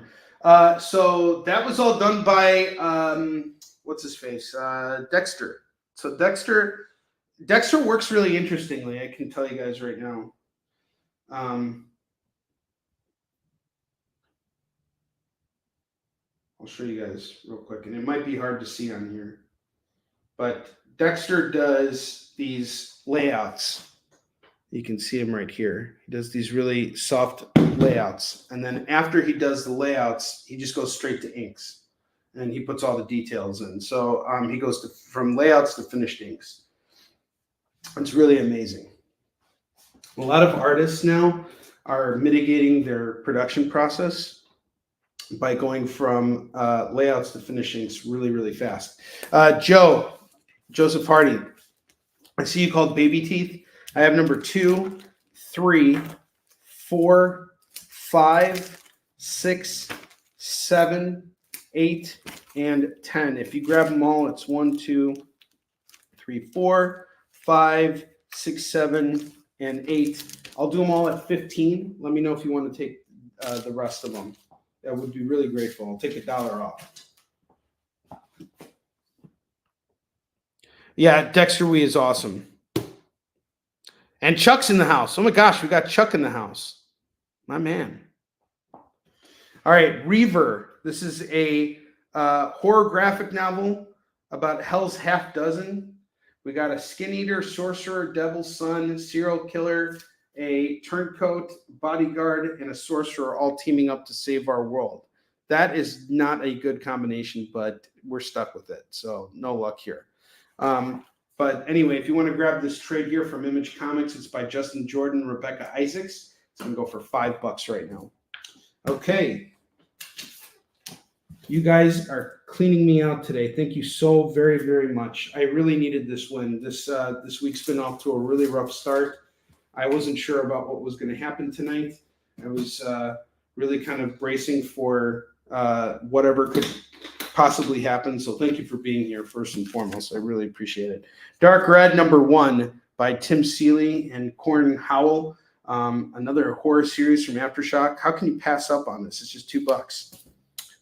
So that was all done by, what's his face? Dexter. So Dexter works really interestingly, I can tell you guys right now. I'll show you guys real quick, and it might be hard to see on here, but Dexter does these layouts. You can see him right here. He does these really soft layouts, and then after he does the layouts, he just goes straight to inks, and he puts all the details in. So he goes from layouts to finished inks. It's really amazing. A lot of artists now are mitigating their production process by going from layouts to finishings really, really fast. Joseph Hardy, I see you called Baby Teeth. I have number 2, 3, 4, 5, 6, 7, 8, and 10. If you grab them all, it's 1, 2, 3, 4, 5, 6, 7, and 8. I'll do them all at 15. Let me know if you want to take the rest of them. I would be really grateful. I'll take $1 off. Yeah, Dexter Wee is awesome. And Chuck's in the house. Oh my gosh, we got Chuck in the house. My man. All right, Reaver. This is a horror graphic novel about Hell's Half Dozen. We got a skin eater, sorcerer, devil's son, serial killer, a turncoat, bodyguard, and a sorcerer all teaming up to save our world. That is not a good combination, but we're stuck with it. So no luck here. But anyway, if you want to grab this trade here from Image Comics, it's by Justin Jordan, Rebecca Isaacs. It's going to go for $5 right now. Okay. You guys are cleaning me out today. Thank you so very, very much. I really needed this win. This week's been off to a really rough start. I wasn't sure about what was going to happen tonight. I was really kind of bracing for whatever could possibly happen. So thank you for being here first and foremost. I really appreciate it. Dark Red number 1 by Tim Seeley and Corn Howell. Another horror series from Aftershock. How can you pass up on this? It's just $2.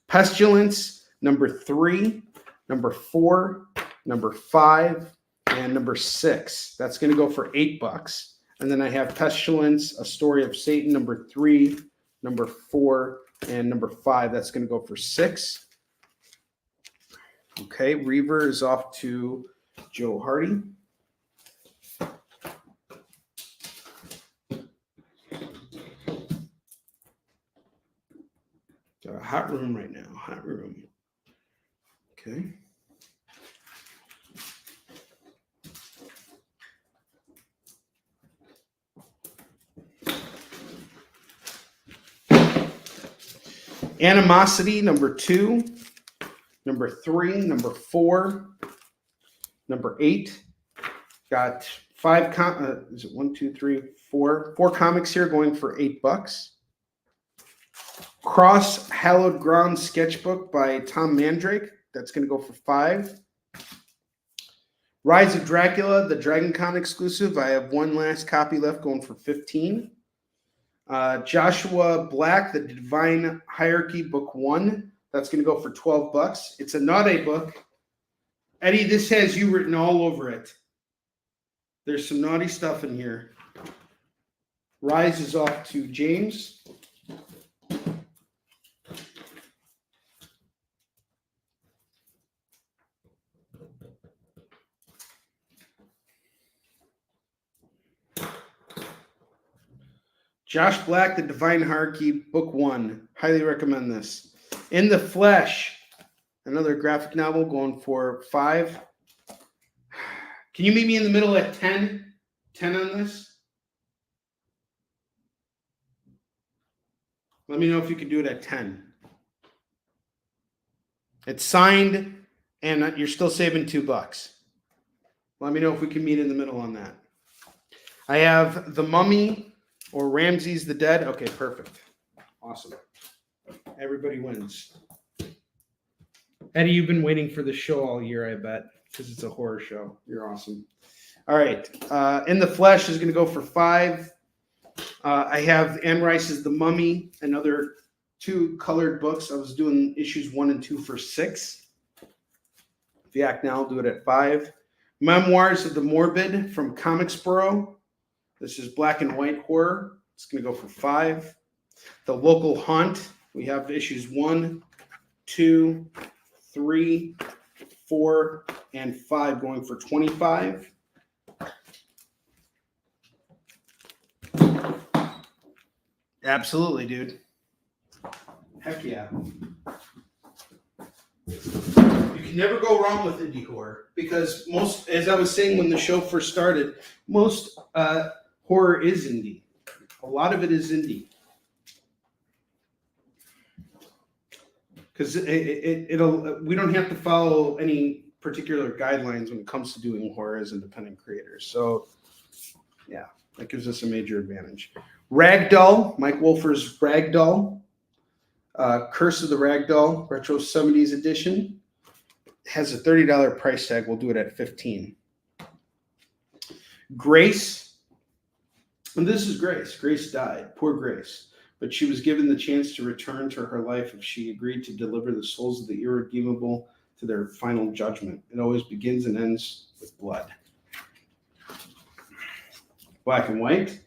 Pestilence number 3, number 4, number 5, and number 6. That's going to go for $8. And then I have Pestilence, A Story of Satan, number 3, number 4, and number 5. That's going to go for $6. Okay, Reaver is off to Joe Hardy. Got a hot room right now, hot room. Okay. Animosity, number 2, number 3, number 4, Number 8. Got 5 is it 1, 2, 3, 4 comics here going for $8. Cross Hallowed Ground sketchbook by Tom Mandrake. That's going to go for $5. Rise of Dracula, the Dragon Con exclusive. I have one last copy left going for $15. Joshua Black, the Divine Hierarchy book 1. That's going to go for $12. It's a naughty book. Eddie, this has you written all over it. There's some naughty stuff in here. Rise is off to James. Josh Black, The Divine Hierarchy, Book 1. Highly recommend this. In the Flesh, another graphic novel going for $5. Can you meet me in the middle at 10? 10 on this? Let me know if you can do it at 10. It's signed, and you're still saving $2. Let me know if we can meet in the middle on that. I have The Mummy or Ramses the Dead. Okay, perfect. Awesome. Everybody wins. Eddie, you've been waiting for the show all year, I bet, because it's a horror show. You're awesome. All right. In the Flesh is going to go for $5. I have Anne Rice's The Mummy, another 2 colored books. I was doing issues 1 and 2 for $6. If you act now, I'll do it at $5. Memoirs of the Morbid from Comicsboro. This is black and white horror. It's going to go for $5. The Local Haunt. We have issues 1, 2, 3, 4, and 5 going for $25. Absolutely, dude. Heck yeah. You can never go wrong with indie horror because most, as I was saying when the show first started, most horror is indie. A lot of it is indie. Because we don't have to follow any particular guidelines when it comes to doing horror as independent creators. So, yeah, that gives us a major advantage. Ragdoll, Mike Wolfer's Ragdoll. Curse of the Ragdoll, Retro 70s edition. Has a $30 price tag. We'll do it at $15. Grace. And this is Grace. Grace died. Poor Grace. But she was given the chance to return to her life if she agreed to deliver the souls of the irredeemable to their final judgment. It always begins and ends with blood. Black and white.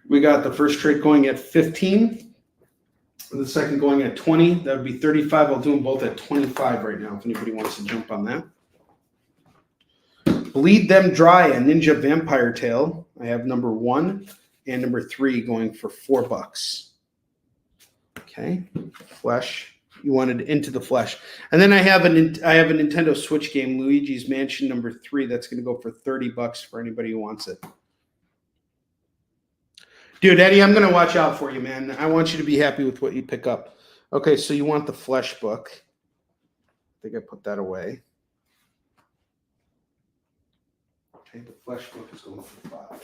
We got the first trade going at 15. The second going at 20. That would be 35. I'll do them both at 25 right now if anybody wants to jump on that. Bleed Them Dry, a Ninja Vampire Tale. I have number 1 and number 3 going for $4. Okay, Flesh. You wanted Into the Flesh, and then I have a Nintendo Switch game, Luigi's Mansion number 3. That's going to go for $30 for anybody who wants it. Dude, Eddie, I'm going to watch out for you, man. I want you to be happy with what you pick up. Okay, so you want the Flesh book. I think I put that away. Okay, the Flesh book is going for $5.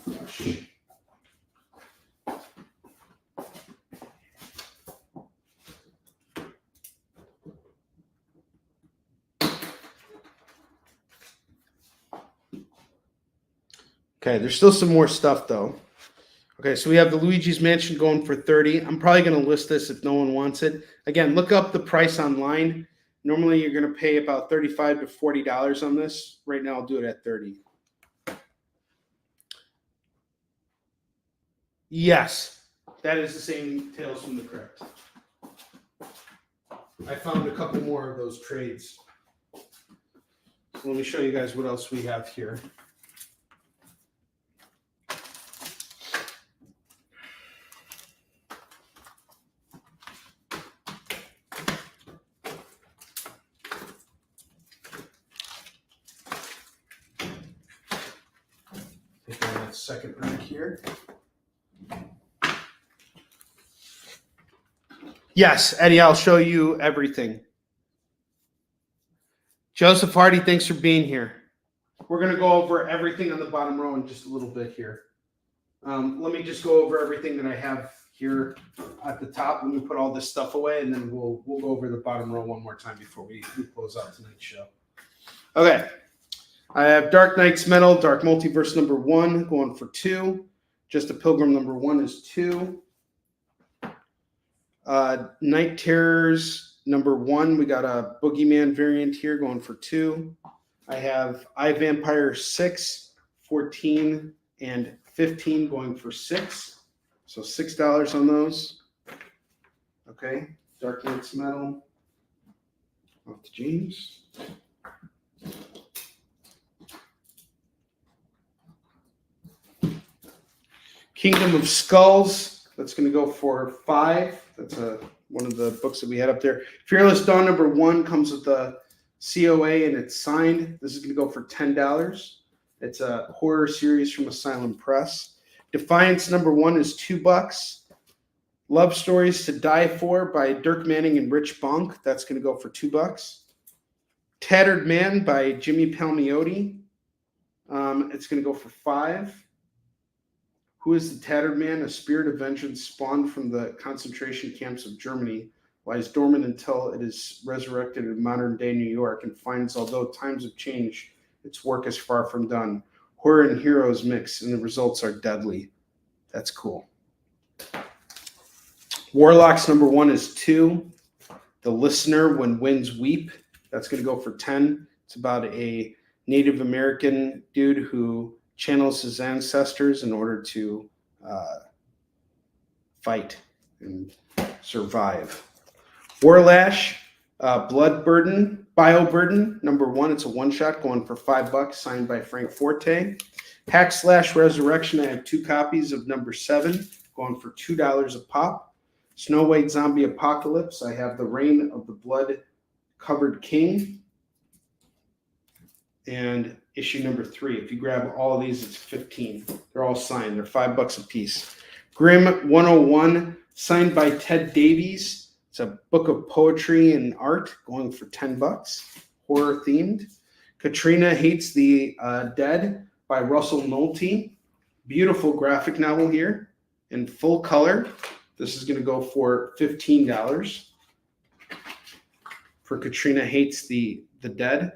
Flesh. Okay, there's still some more stuff though. Okay, so we have the Luigi's Mansion going for $30. I'm probably going to list this if no one wants it. Again, look up the price online. Normally you're going to pay about $35 to $40 on this. Right now I'll do it at $30. Yes, that is the same Tales from the Crypt. I found a couple more of those trades. So let me show you guys what else we have here. Second rack here. Yes, Eddie, I'll show you everything. Joseph Hardy, thanks for being here. We're going to go over everything on the bottom row in just a little bit here. Let me just go over everything that I have here at the top. Let me put all this stuff away, and then we'll go over the bottom row one more time before we close out tonight's show. Okay. I have Dark Knight's Metal, Dark Multiverse number 1 going for 2. Just a Pilgrim number 1 is 2. Night Terrors number 1. We got a Boogeyman variant here going for 2. I have iVampire 6, 14, and 15 going for 6. So $6 on those. Okay. Dark Knight's Metal. Off to James. Kingdom of Skulls, that's going to go for 5. That's one of the books that we had up there. Fearless Dawn number 1 comes with a COA and it's signed. This is going to go for $10. It's a horror series from Asylum Press. Defiance number 1 is $2. Love Stories to Die For by Dirk Manning and Rich Bonk. That's going to go for $2. Tattered Man by Jimmy Palmiotti. It's going to go for 5. Who is the Tattered Man? A spirit of vengeance spawned from the concentration camps of Germany, lies dormant until it is resurrected in modern-day New York and finds, although times have changed, its work is far from done. Horror and heroes mix, and the results are deadly. That's cool. Warlocks number 1 is 2. The Listener, When Winds Weep. That's going to go for 10. It's about a Native American dude who channels his ancestors in order to fight and survive. Warlash, Blood Burden, Bio Burden, number 1. It's a one-shot going for $5, signed by Frank Forte. Hack Slash Resurrection, I have 2 copies of number 7, going for $2 a pop. Snow White Zombie Apocalypse, I have The Reign of the Blood-Covered King. And issue number 3. If you grab all of these, it's 15. They're all signed. They're $5 a piece. Grimm 101, signed by Ted Davies. It's a book of poetry and art going for $10. Horror themed. Katrina Hates the Dead by Russell Nolte. Beautiful graphic novel here in full color. This is going to go for $15 for Katrina Hates the Dead.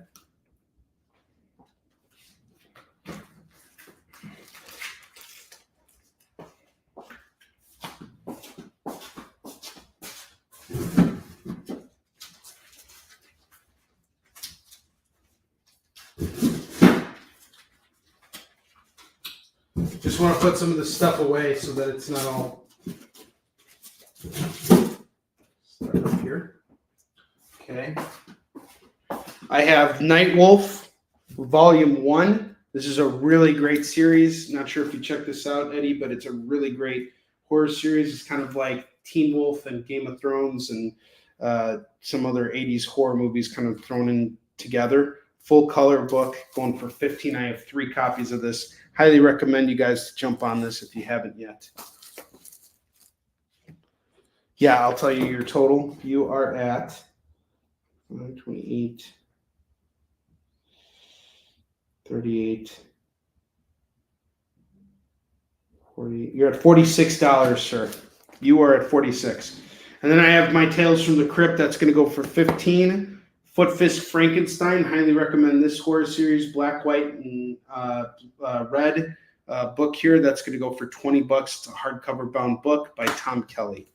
Just want to put some of the stuff away so that it's not all start up here. Okay. I have Night Wolf, Volume 1. This is a really great series. Not sure if you checked this out, Eddie, but it's a really great horror series. It's kind of like Teen Wolf and Game of Thrones and some other 80s horror movies kind of thrown in together. Full color book going for $15. I have 3 copies of this. Highly recommend you guys to jump on this if you haven't yet. Yeah, I'll tell you your total. You are at 28, 38, 40. You're at $46, sir. You are at 46. And then I have my Tales from the Crypt. That's going to go for 15. Foot Fist Frankenstein. Highly recommend this horror series, black, white, and red book here. That's going to go for $20. It's a hardcover bound book by Tom Kelly.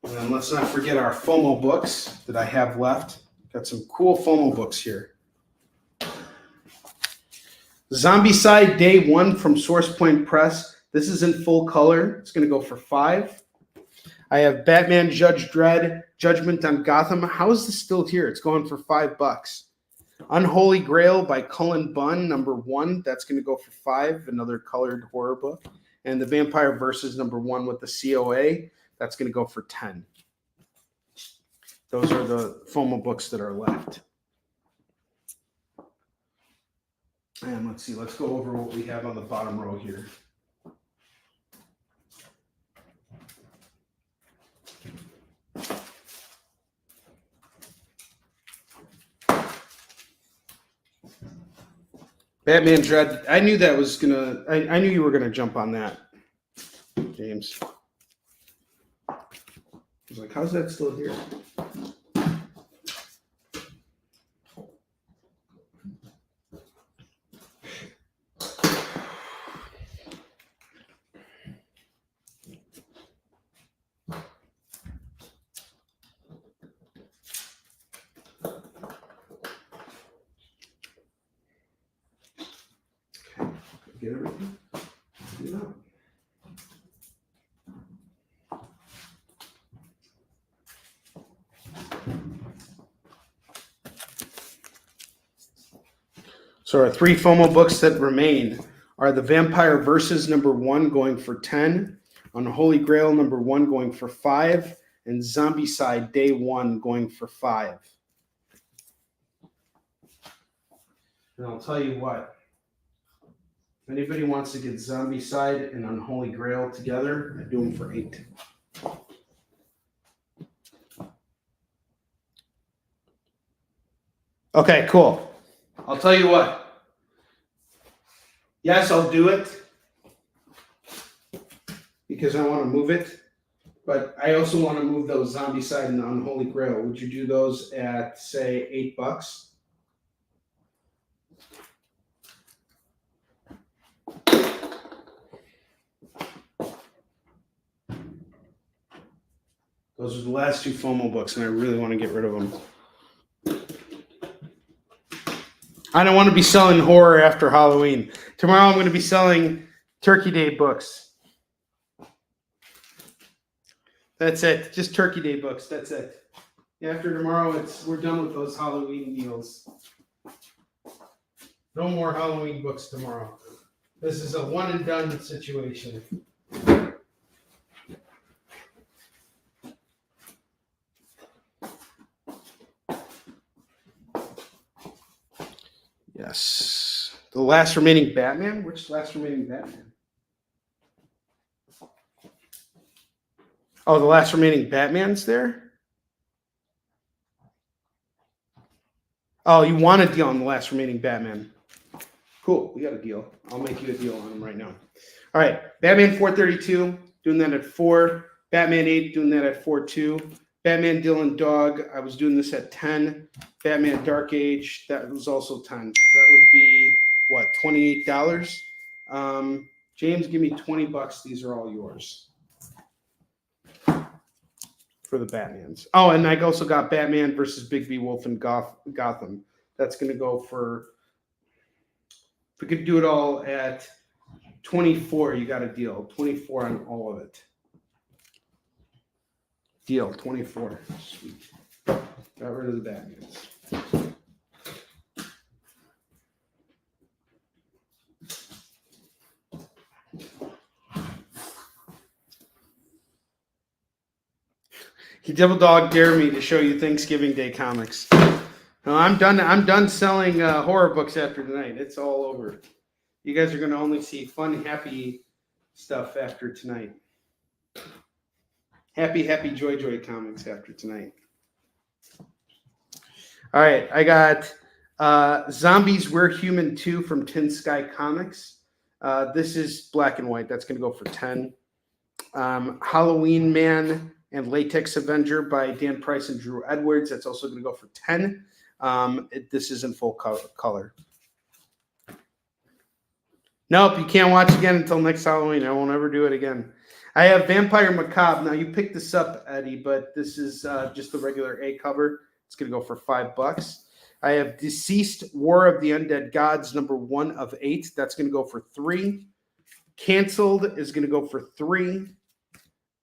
And then let's not forget our FOMO books that I have left. Got some cool FOMO books here. Zombicide Day 1 from Source Point Press. This is in full color. It's going to go for $5. I have Batman Judge Dredd, Judgment on Gotham. How is this still here? It's going for $5. Unholy Grail by Cullen Bunn, number 1. That's going to go for $5. Another colored horror book. And The Vampire Versus number 1 with the COA. That's going to go for $10. Those are the FOMO books that are left. And let's see, let's go over what we have on the bottom row here. Batman Dread. I knew that was gonna. I knew you were gonna jump on that, James. I was like, how's that still here? Get everything? No. So our 3 FOMO books that remain are the Vampire Verses #1 going for 10, Unholy Grail #1 going for 5, and Zombicide Day 1 going for 5. And I'll tell you what. If anybody wants to get Zombicide and Unholy Grail together, I do them for 8. Okay, cool. I'll tell you what. Yes, I'll do it because I want to move it, but I also want to move those Zombicide and the Unholy Grail. Would you do those at, say, $8? Those are the last 2 FOMO books, and I really want to get rid of them. I don't want to be selling horror after Halloween. Tomorrow I'm going to be selling Turkey Day books. That's it. Just Turkey Day books. That's it. After tomorrow, we're done with those Halloween deals. No more Halloween books tomorrow. This is a one and done situation. Yes. The last remaining Batman? Which last remaining Batman? Oh, the last remaining Batman's there? Oh, you want a deal on the last remaining Batman? Cool. We got a deal. I'll make you a deal on him right now. All right. Batman 432, doing that at 4. Batman 8, doing that at 4.2. Batman Dylan Dog, I was doing this at 10. Batman Dark Age, that was also 10. That would be, what, $28? James, give me $20. These are all yours for the Batmans. Oh, and I also got Batman versus Big B Wolf in Gotham. That's going to go for, if we could do it all at 24, you got a deal. 24 on all of it. Deal, 24. Sweet. Got rid of the Batmans. He double dog dared me to show you Thanksgiving Day comics. No, I'm done. I'm done selling horror books after tonight. It's all over. You guys are going to only see fun, happy stuff after tonight. Happy, joy comics after tonight. All right, I got Zombies We're Human 2 from Tin Sky Comics. This is black and white. That's going to go for 10. Halloween Man and Latex Avenger by Dan Price and Drew Edwards. That's also going to go for 10. This is in full color. Nope, you can't watch again until next Halloween. I won't ever do it again. I have Vampire Macabre. Now, you picked this up, Eddie, but this is just the regular A cover. It's going to go for $5. I have Deceased War of the Undead Gods, #1 of 8. That's going to go for 3. Canceled is going to go for 3.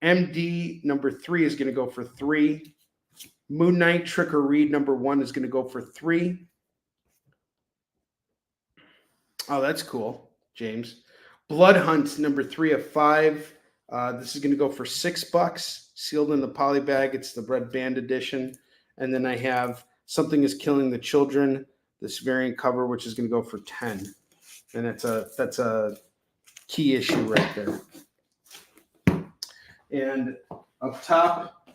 MD #3 is going to go for 3. Moon Knight Trick or Read #1 is going to go for 3. Oh, that's cool, James. Blood Hunt #3 of 5. This is going to go for $6, sealed in the poly bag. It's the Red Band edition. And then I have Something is Killing the Children, this variant cover, which is going to go for 10. And that's a key issue right there. And up top,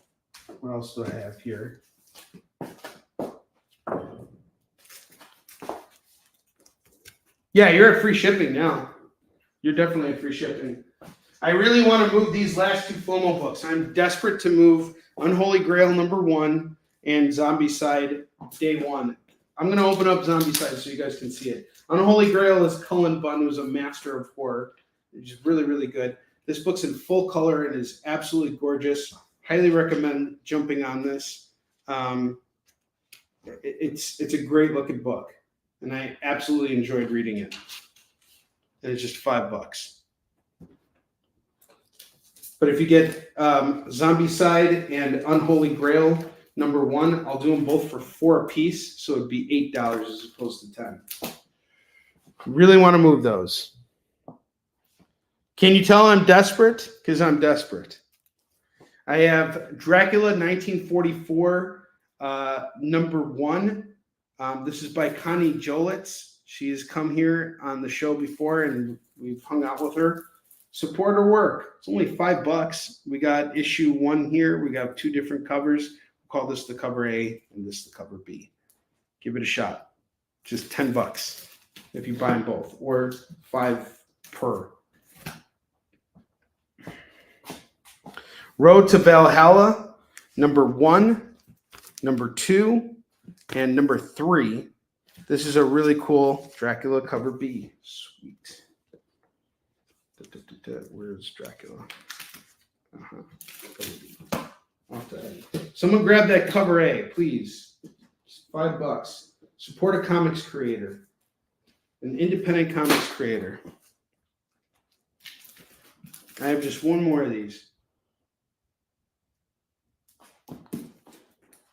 what else do I have here? Yeah, you're at free shipping now. You're definitely at free shipping. I really want to move these last two FOMO books. I'm desperate to move Unholy Grail #1 and Zombicide Day 1. I'm going to open up Zombicide so you guys can see it. Unholy Grail is Cullen Bunn, who's a master of horror. It's really, really good. This book's in full color and is absolutely gorgeous. Highly recommend jumping on this. It's a great looking book, and I absolutely enjoyed reading it. And it's just $5. But if you get Zombicide and Unholy Grail #1, I'll do them both for $4 a piece, so it'd be $8 as opposed to $10. Really want to move those. Can you tell I'm desperate? Because I'm desperate. I have Dracula 1944 #1. This is by Connie Jolitz. She has come here on the show before, and we've hung out with her. Support her work. It's only $5. We got issue 1 here. We got 2 different covers. We'll call this the cover A and this the cover B. Give it a shot. Just $10 if you buy them both, or $5 per. Road to Valhalla #1, #2, and #3. This is a really cool Dracula cover B. Sweet. Where's Dracula? Someone grab that cover A, please. It's $5. Support a comics creator, an independent comics creator. I have just one more of these.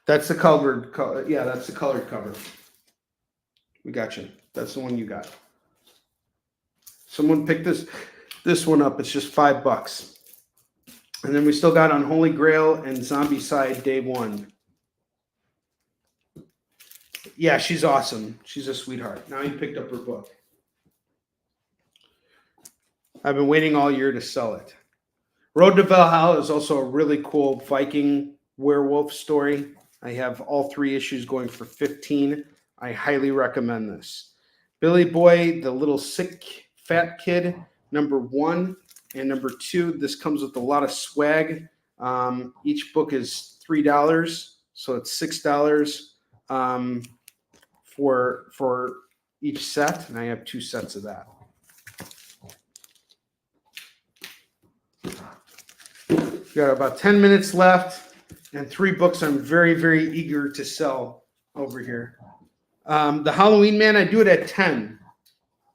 That's the colored color. Yeah, that's the colored cover. We got you. That's the one you got. Someone picked this one up. It's just $5. And then we still got Unholy Grail and Zombicide Day 1. Yeah, she's awesome. She's a sweetheart. Now you picked up her book. I've been waiting all year to sell it. Road to Valhalla is also a really cool Viking werewolf story. I have all 3 issues going for $15. I highly recommend this. Billy Boy, the Little Sick Fat Kid, #1 and #2. This comes with a lot of swag. Each book is $3, so it's $6 for each set, and I have 2 sets of that. We got about 10 minutes left, and 3 books I'm very, very eager to sell over here. The Halloween Man, I do it at 10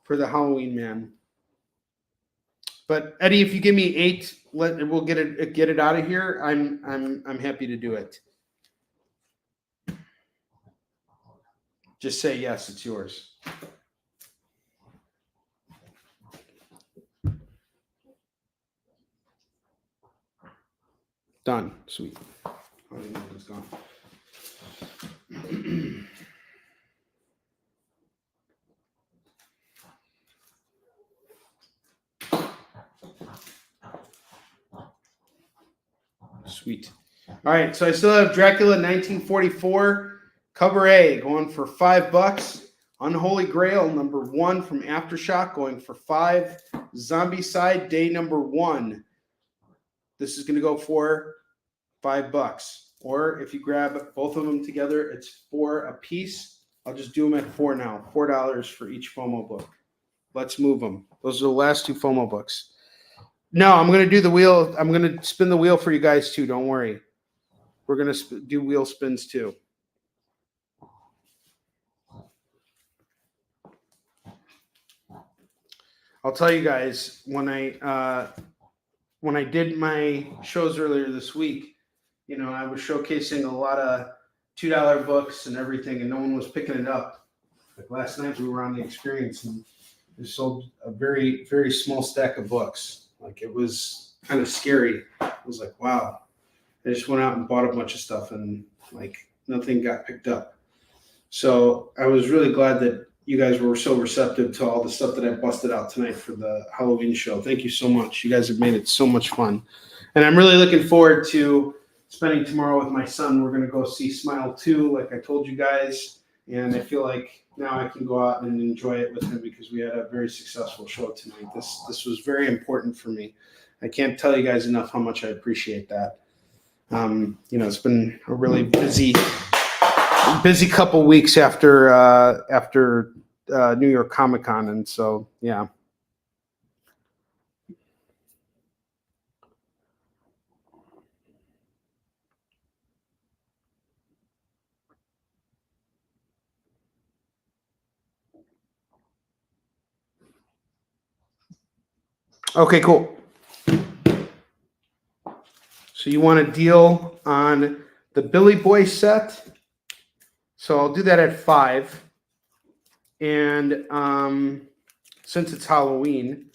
for the Halloween Man. But Eddie, if you give me 8, we'll get it out of here. I'm happy to do it. Just say yes, it's yours. Done. Sweet. I didn't know it was gone. Sweet. All right, so I still have Dracula 1944 cover A going for $5. Unholy Grail #1 from Aftershock going for $5. Zombicide Day #1. This is going to go for $5. Or if you grab both of them together, it's $4 a piece. I'll just do them at $4 now. $4 for each FOMO book. Let's move them. Those are the last 2 FOMO books. No, I'm going to do the wheel. I'm going to spin the wheel for you guys too. Don't worry. We're going to do wheel spins too. I'll tell you guys, when I did my shows earlier this week, you know, I was showcasing a lot of $2 books and everything, and no one was picking it up. Like last night, we were on the Experience, and we sold a very, very small stack of books. Like, it was kind of scary. I was like, wow. I just went out and bought a bunch of stuff, and like nothing got picked up. So I was really glad that you guys were so receptive to all the stuff that I busted out tonight for the Halloween show. Thank you so much. You guys have made it so much fun. And I'm really looking forward to spending tomorrow with my son. We're going to go see Smile 2, like I told you guys. And I feel like now I can go out and enjoy it with him because we had a very successful show tonight. This was very important for me. I can't tell you guys enough how much I appreciate that. It's been a really busy couple weeks after New York Comic Con, and so yeah. Okay, cool. So you want a deal on the Billy Boy set? So I'll do that at 5. And since it's Halloween,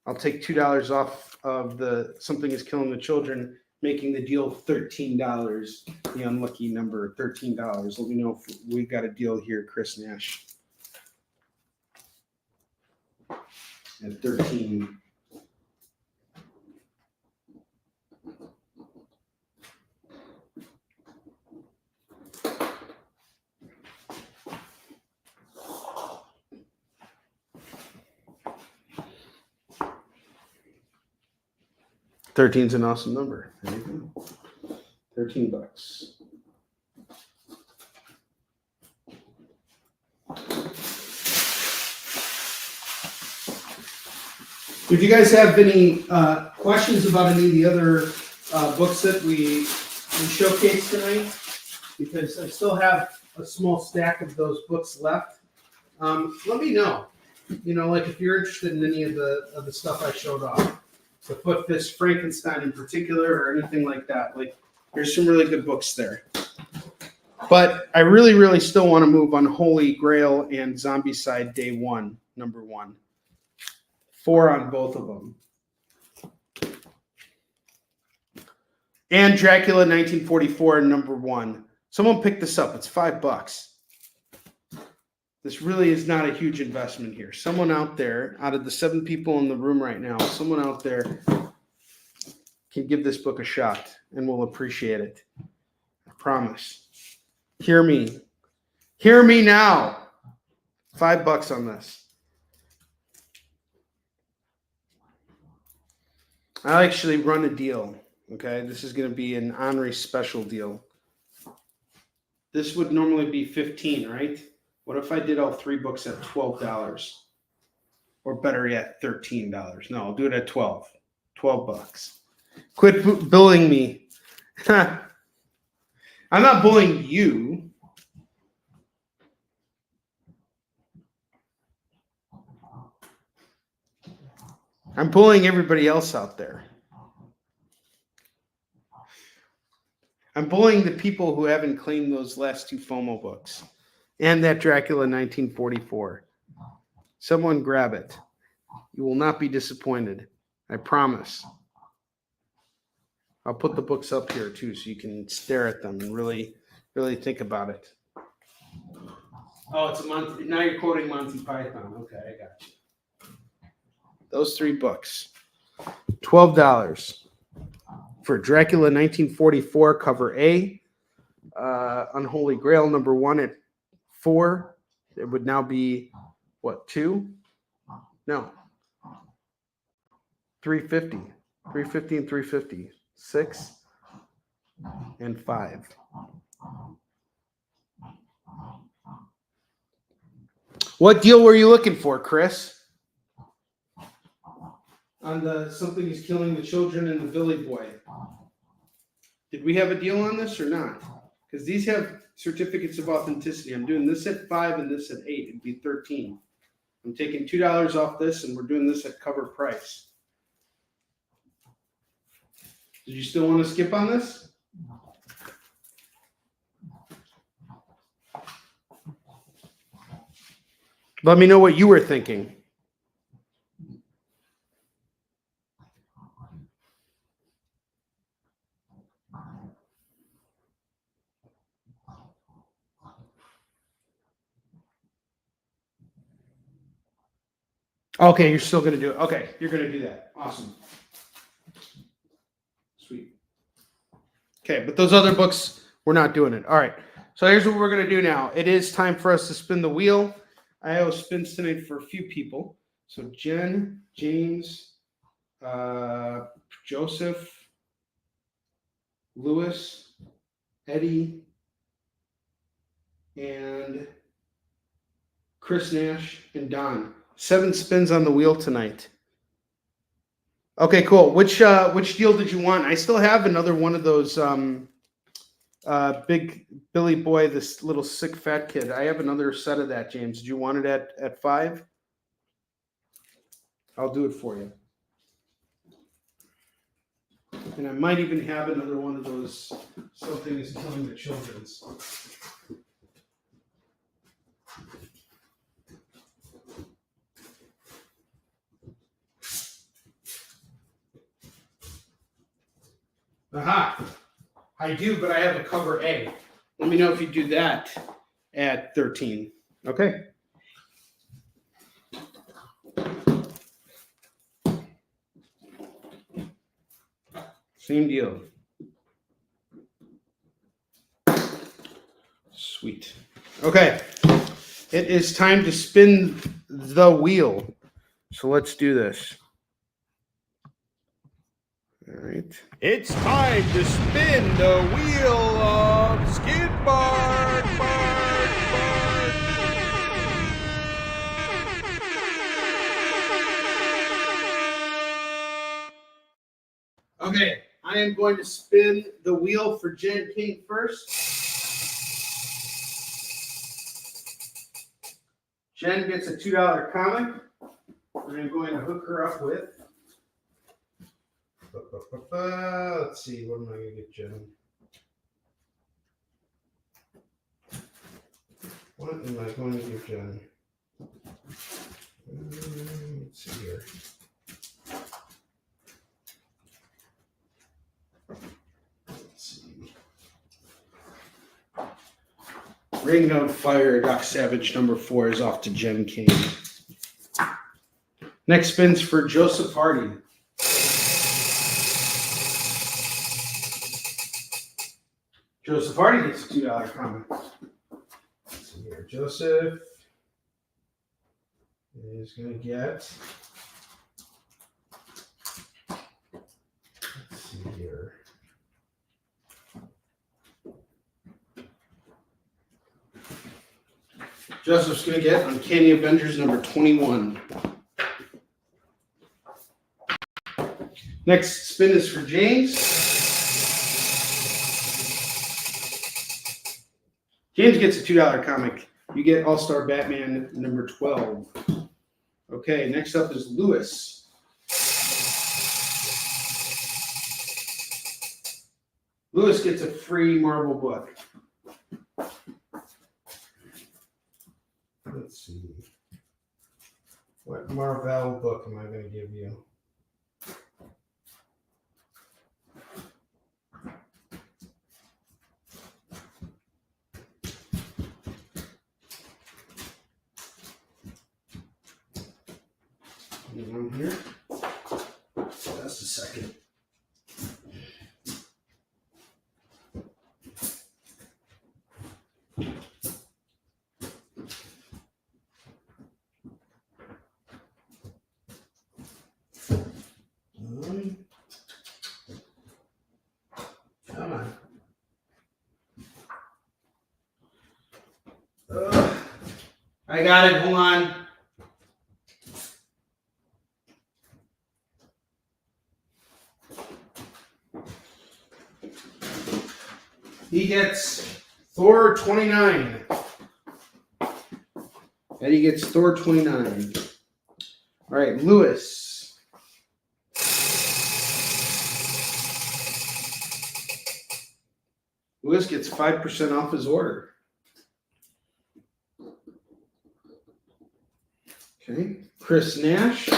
I'll take $2 off of the Something is Killing the Children, making the deal $13. The unlucky number, $13. Let me know if we got a deal here, Chris Nash. At 13. $13's an awesome number. There you go. $13. If you guys have any questions about any of the other books that we showcased tonight, because I still have a small stack of those books left, let me know. Like if you're interested in any of the stuff I showed off. The Foot Fist Frankenstein in particular, or anything like that. Like, there's some really good books there. But I really, really still want to move on Holy Grail and Zombicide Day 1, number 1. 4 on both of them. And Dracula 1944, number 1. Someone pick this up. It's $5. This really is not a huge investment here. Someone out there, out of the 7 people in the room right now, someone out there can give this book a shot and will appreciate it. I promise. Hear me. Hear me now. $5 on this. I'll actually run a deal. Okay, this is going to be an Onrie special deal. This would normally be $15, right? What if I did all 3 books at $12? Or better yet, $13. No, I'll do it at 12. $12. Quit bullying me. I'm not bullying you. I'm bullying everybody else out there. I'm bullying the people who haven't claimed those last 2 FOMO books. And that Dracula 1944. Someone grab it. You will not be disappointed. I promise. I'll put the books up here too so you can stare at them and really, really think about it. Oh, it's a Monty. Now you're quoting Monty Python. Okay, I got you. Those 3 books. $12 for Dracula 1944 cover A. Unholy Grail number 1 at 4. It would now be what, 2? No. 350. 350 and 350. 6 and 5. What deal were you looking for, Chris? On the Something is Killing the Children and the Billy Boy. Did we have a deal on this or not? Because these have certificates of authenticity. I'm doing this at 5 and this at 8. It'd be 13. I'm taking $2 off this, and we're doing this at cover price. Did you still want to skip on this? Let me know what you were thinking. Okay, you're still going to do it. Okay, you're going to do that. Awesome. Sweet. Okay, but those other books, we're not doing it. All right. So here's what we're going to do now. It is time for us to spin the wheel. I have spins tonight for a few people. So Jen, James, Joseph, Lewis, Eddie, and Chris Nash, and Don. 7 spins on the wheel tonight. Okay, cool. Which deal did you want? I still have another one of those big Billy Boy, this little sick fat kid. I have another set of that, James. Did you want it at 5? I'll do it for you. And I might even have another one of those Something is Killing the Children's. Aha! I do, but I have a cover A. Let me know if you do that at 13. Okay. Same deal. Sweet. Okay. It is time to spin the wheel. So let's do this. All right. It's time to spin the wheel of Skid Mark. Okay, I am going to spin the wheel for Jen King first. Jen gets a $2 comic. And I'm going to hook her up with. Let's see, what am I going to get Jen? What am I going to give Jen? Let's see here. Ring of Fire, Doc Savage, number 4 is off to Jen King. Next spin's for Joseph Hardy. Joseph Hardy gets a $2 comic. Let's see here. Joseph is going to get. Let's see here. Joseph's going to get Uncanny Avengers number 21. Next spin is for James. James gets a $2 comic. You get All-Star Batman number 12. Okay, next up is Lewis. Lewis gets a free Marvel book. Let's see. What Marvel book am I going to give you? One here. Just a second. Come on. I got it. Hold on. He gets Thor 29. Eddie gets Thor 29. All right, Lewis. Lewis gets 5% off his order. Okay, Chris Nash.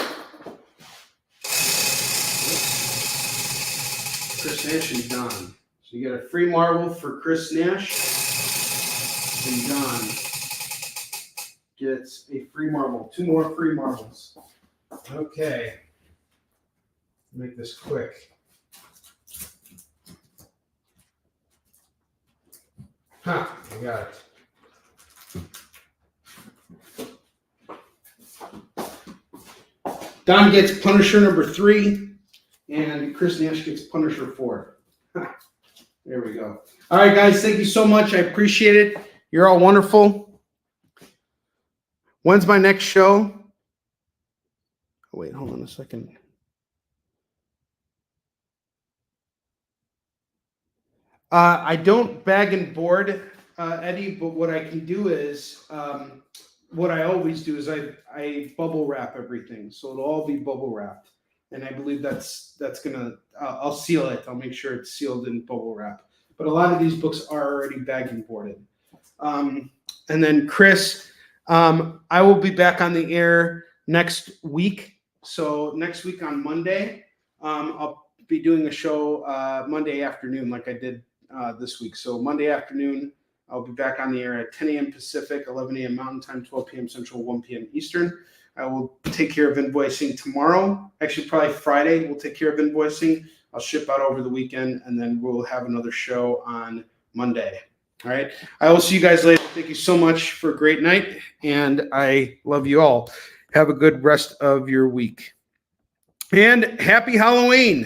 Chris Nash and Don. So you get a free Marvel for Chris Nash, and Don gets a free Marvel. 2 more free Marvels. Okay. Make this quick. Huh. I got it. Don gets Punisher number 3, and Chris Nash gets Punisher 4. There we go. All right, guys, thank you so much. I appreciate it. You're all wonderful. When's my next show? Oh, wait, hold on a second. I don't bag and board, Eddie, but what I can do is, what I always do is I bubble wrap everything. So it'll all be bubble wrapped. And I believe that's gonna, I'll seal it. I'll make sure it's sealed in bubble wrap. But a lot of these books are already bagged and boarded. And then Chris, I will be back on the air next week. So next week on Monday, I'll be doing a show Monday afternoon like I did this week. So Monday afternoon, I'll be back on the air at 10 a.m. Pacific, 11 a.m. Mountain Time, 12 p.m. Central, 1 p.m. Eastern. I will take care of invoicing tomorrow. Actually, probably Friday, we'll take care of invoicing. I'll ship out over the weekend, and then we'll have another show on Monday. All right. I will see you guys later. Thank you so much for a great night, and I love you all. Have a good rest of your week. And happy Halloween.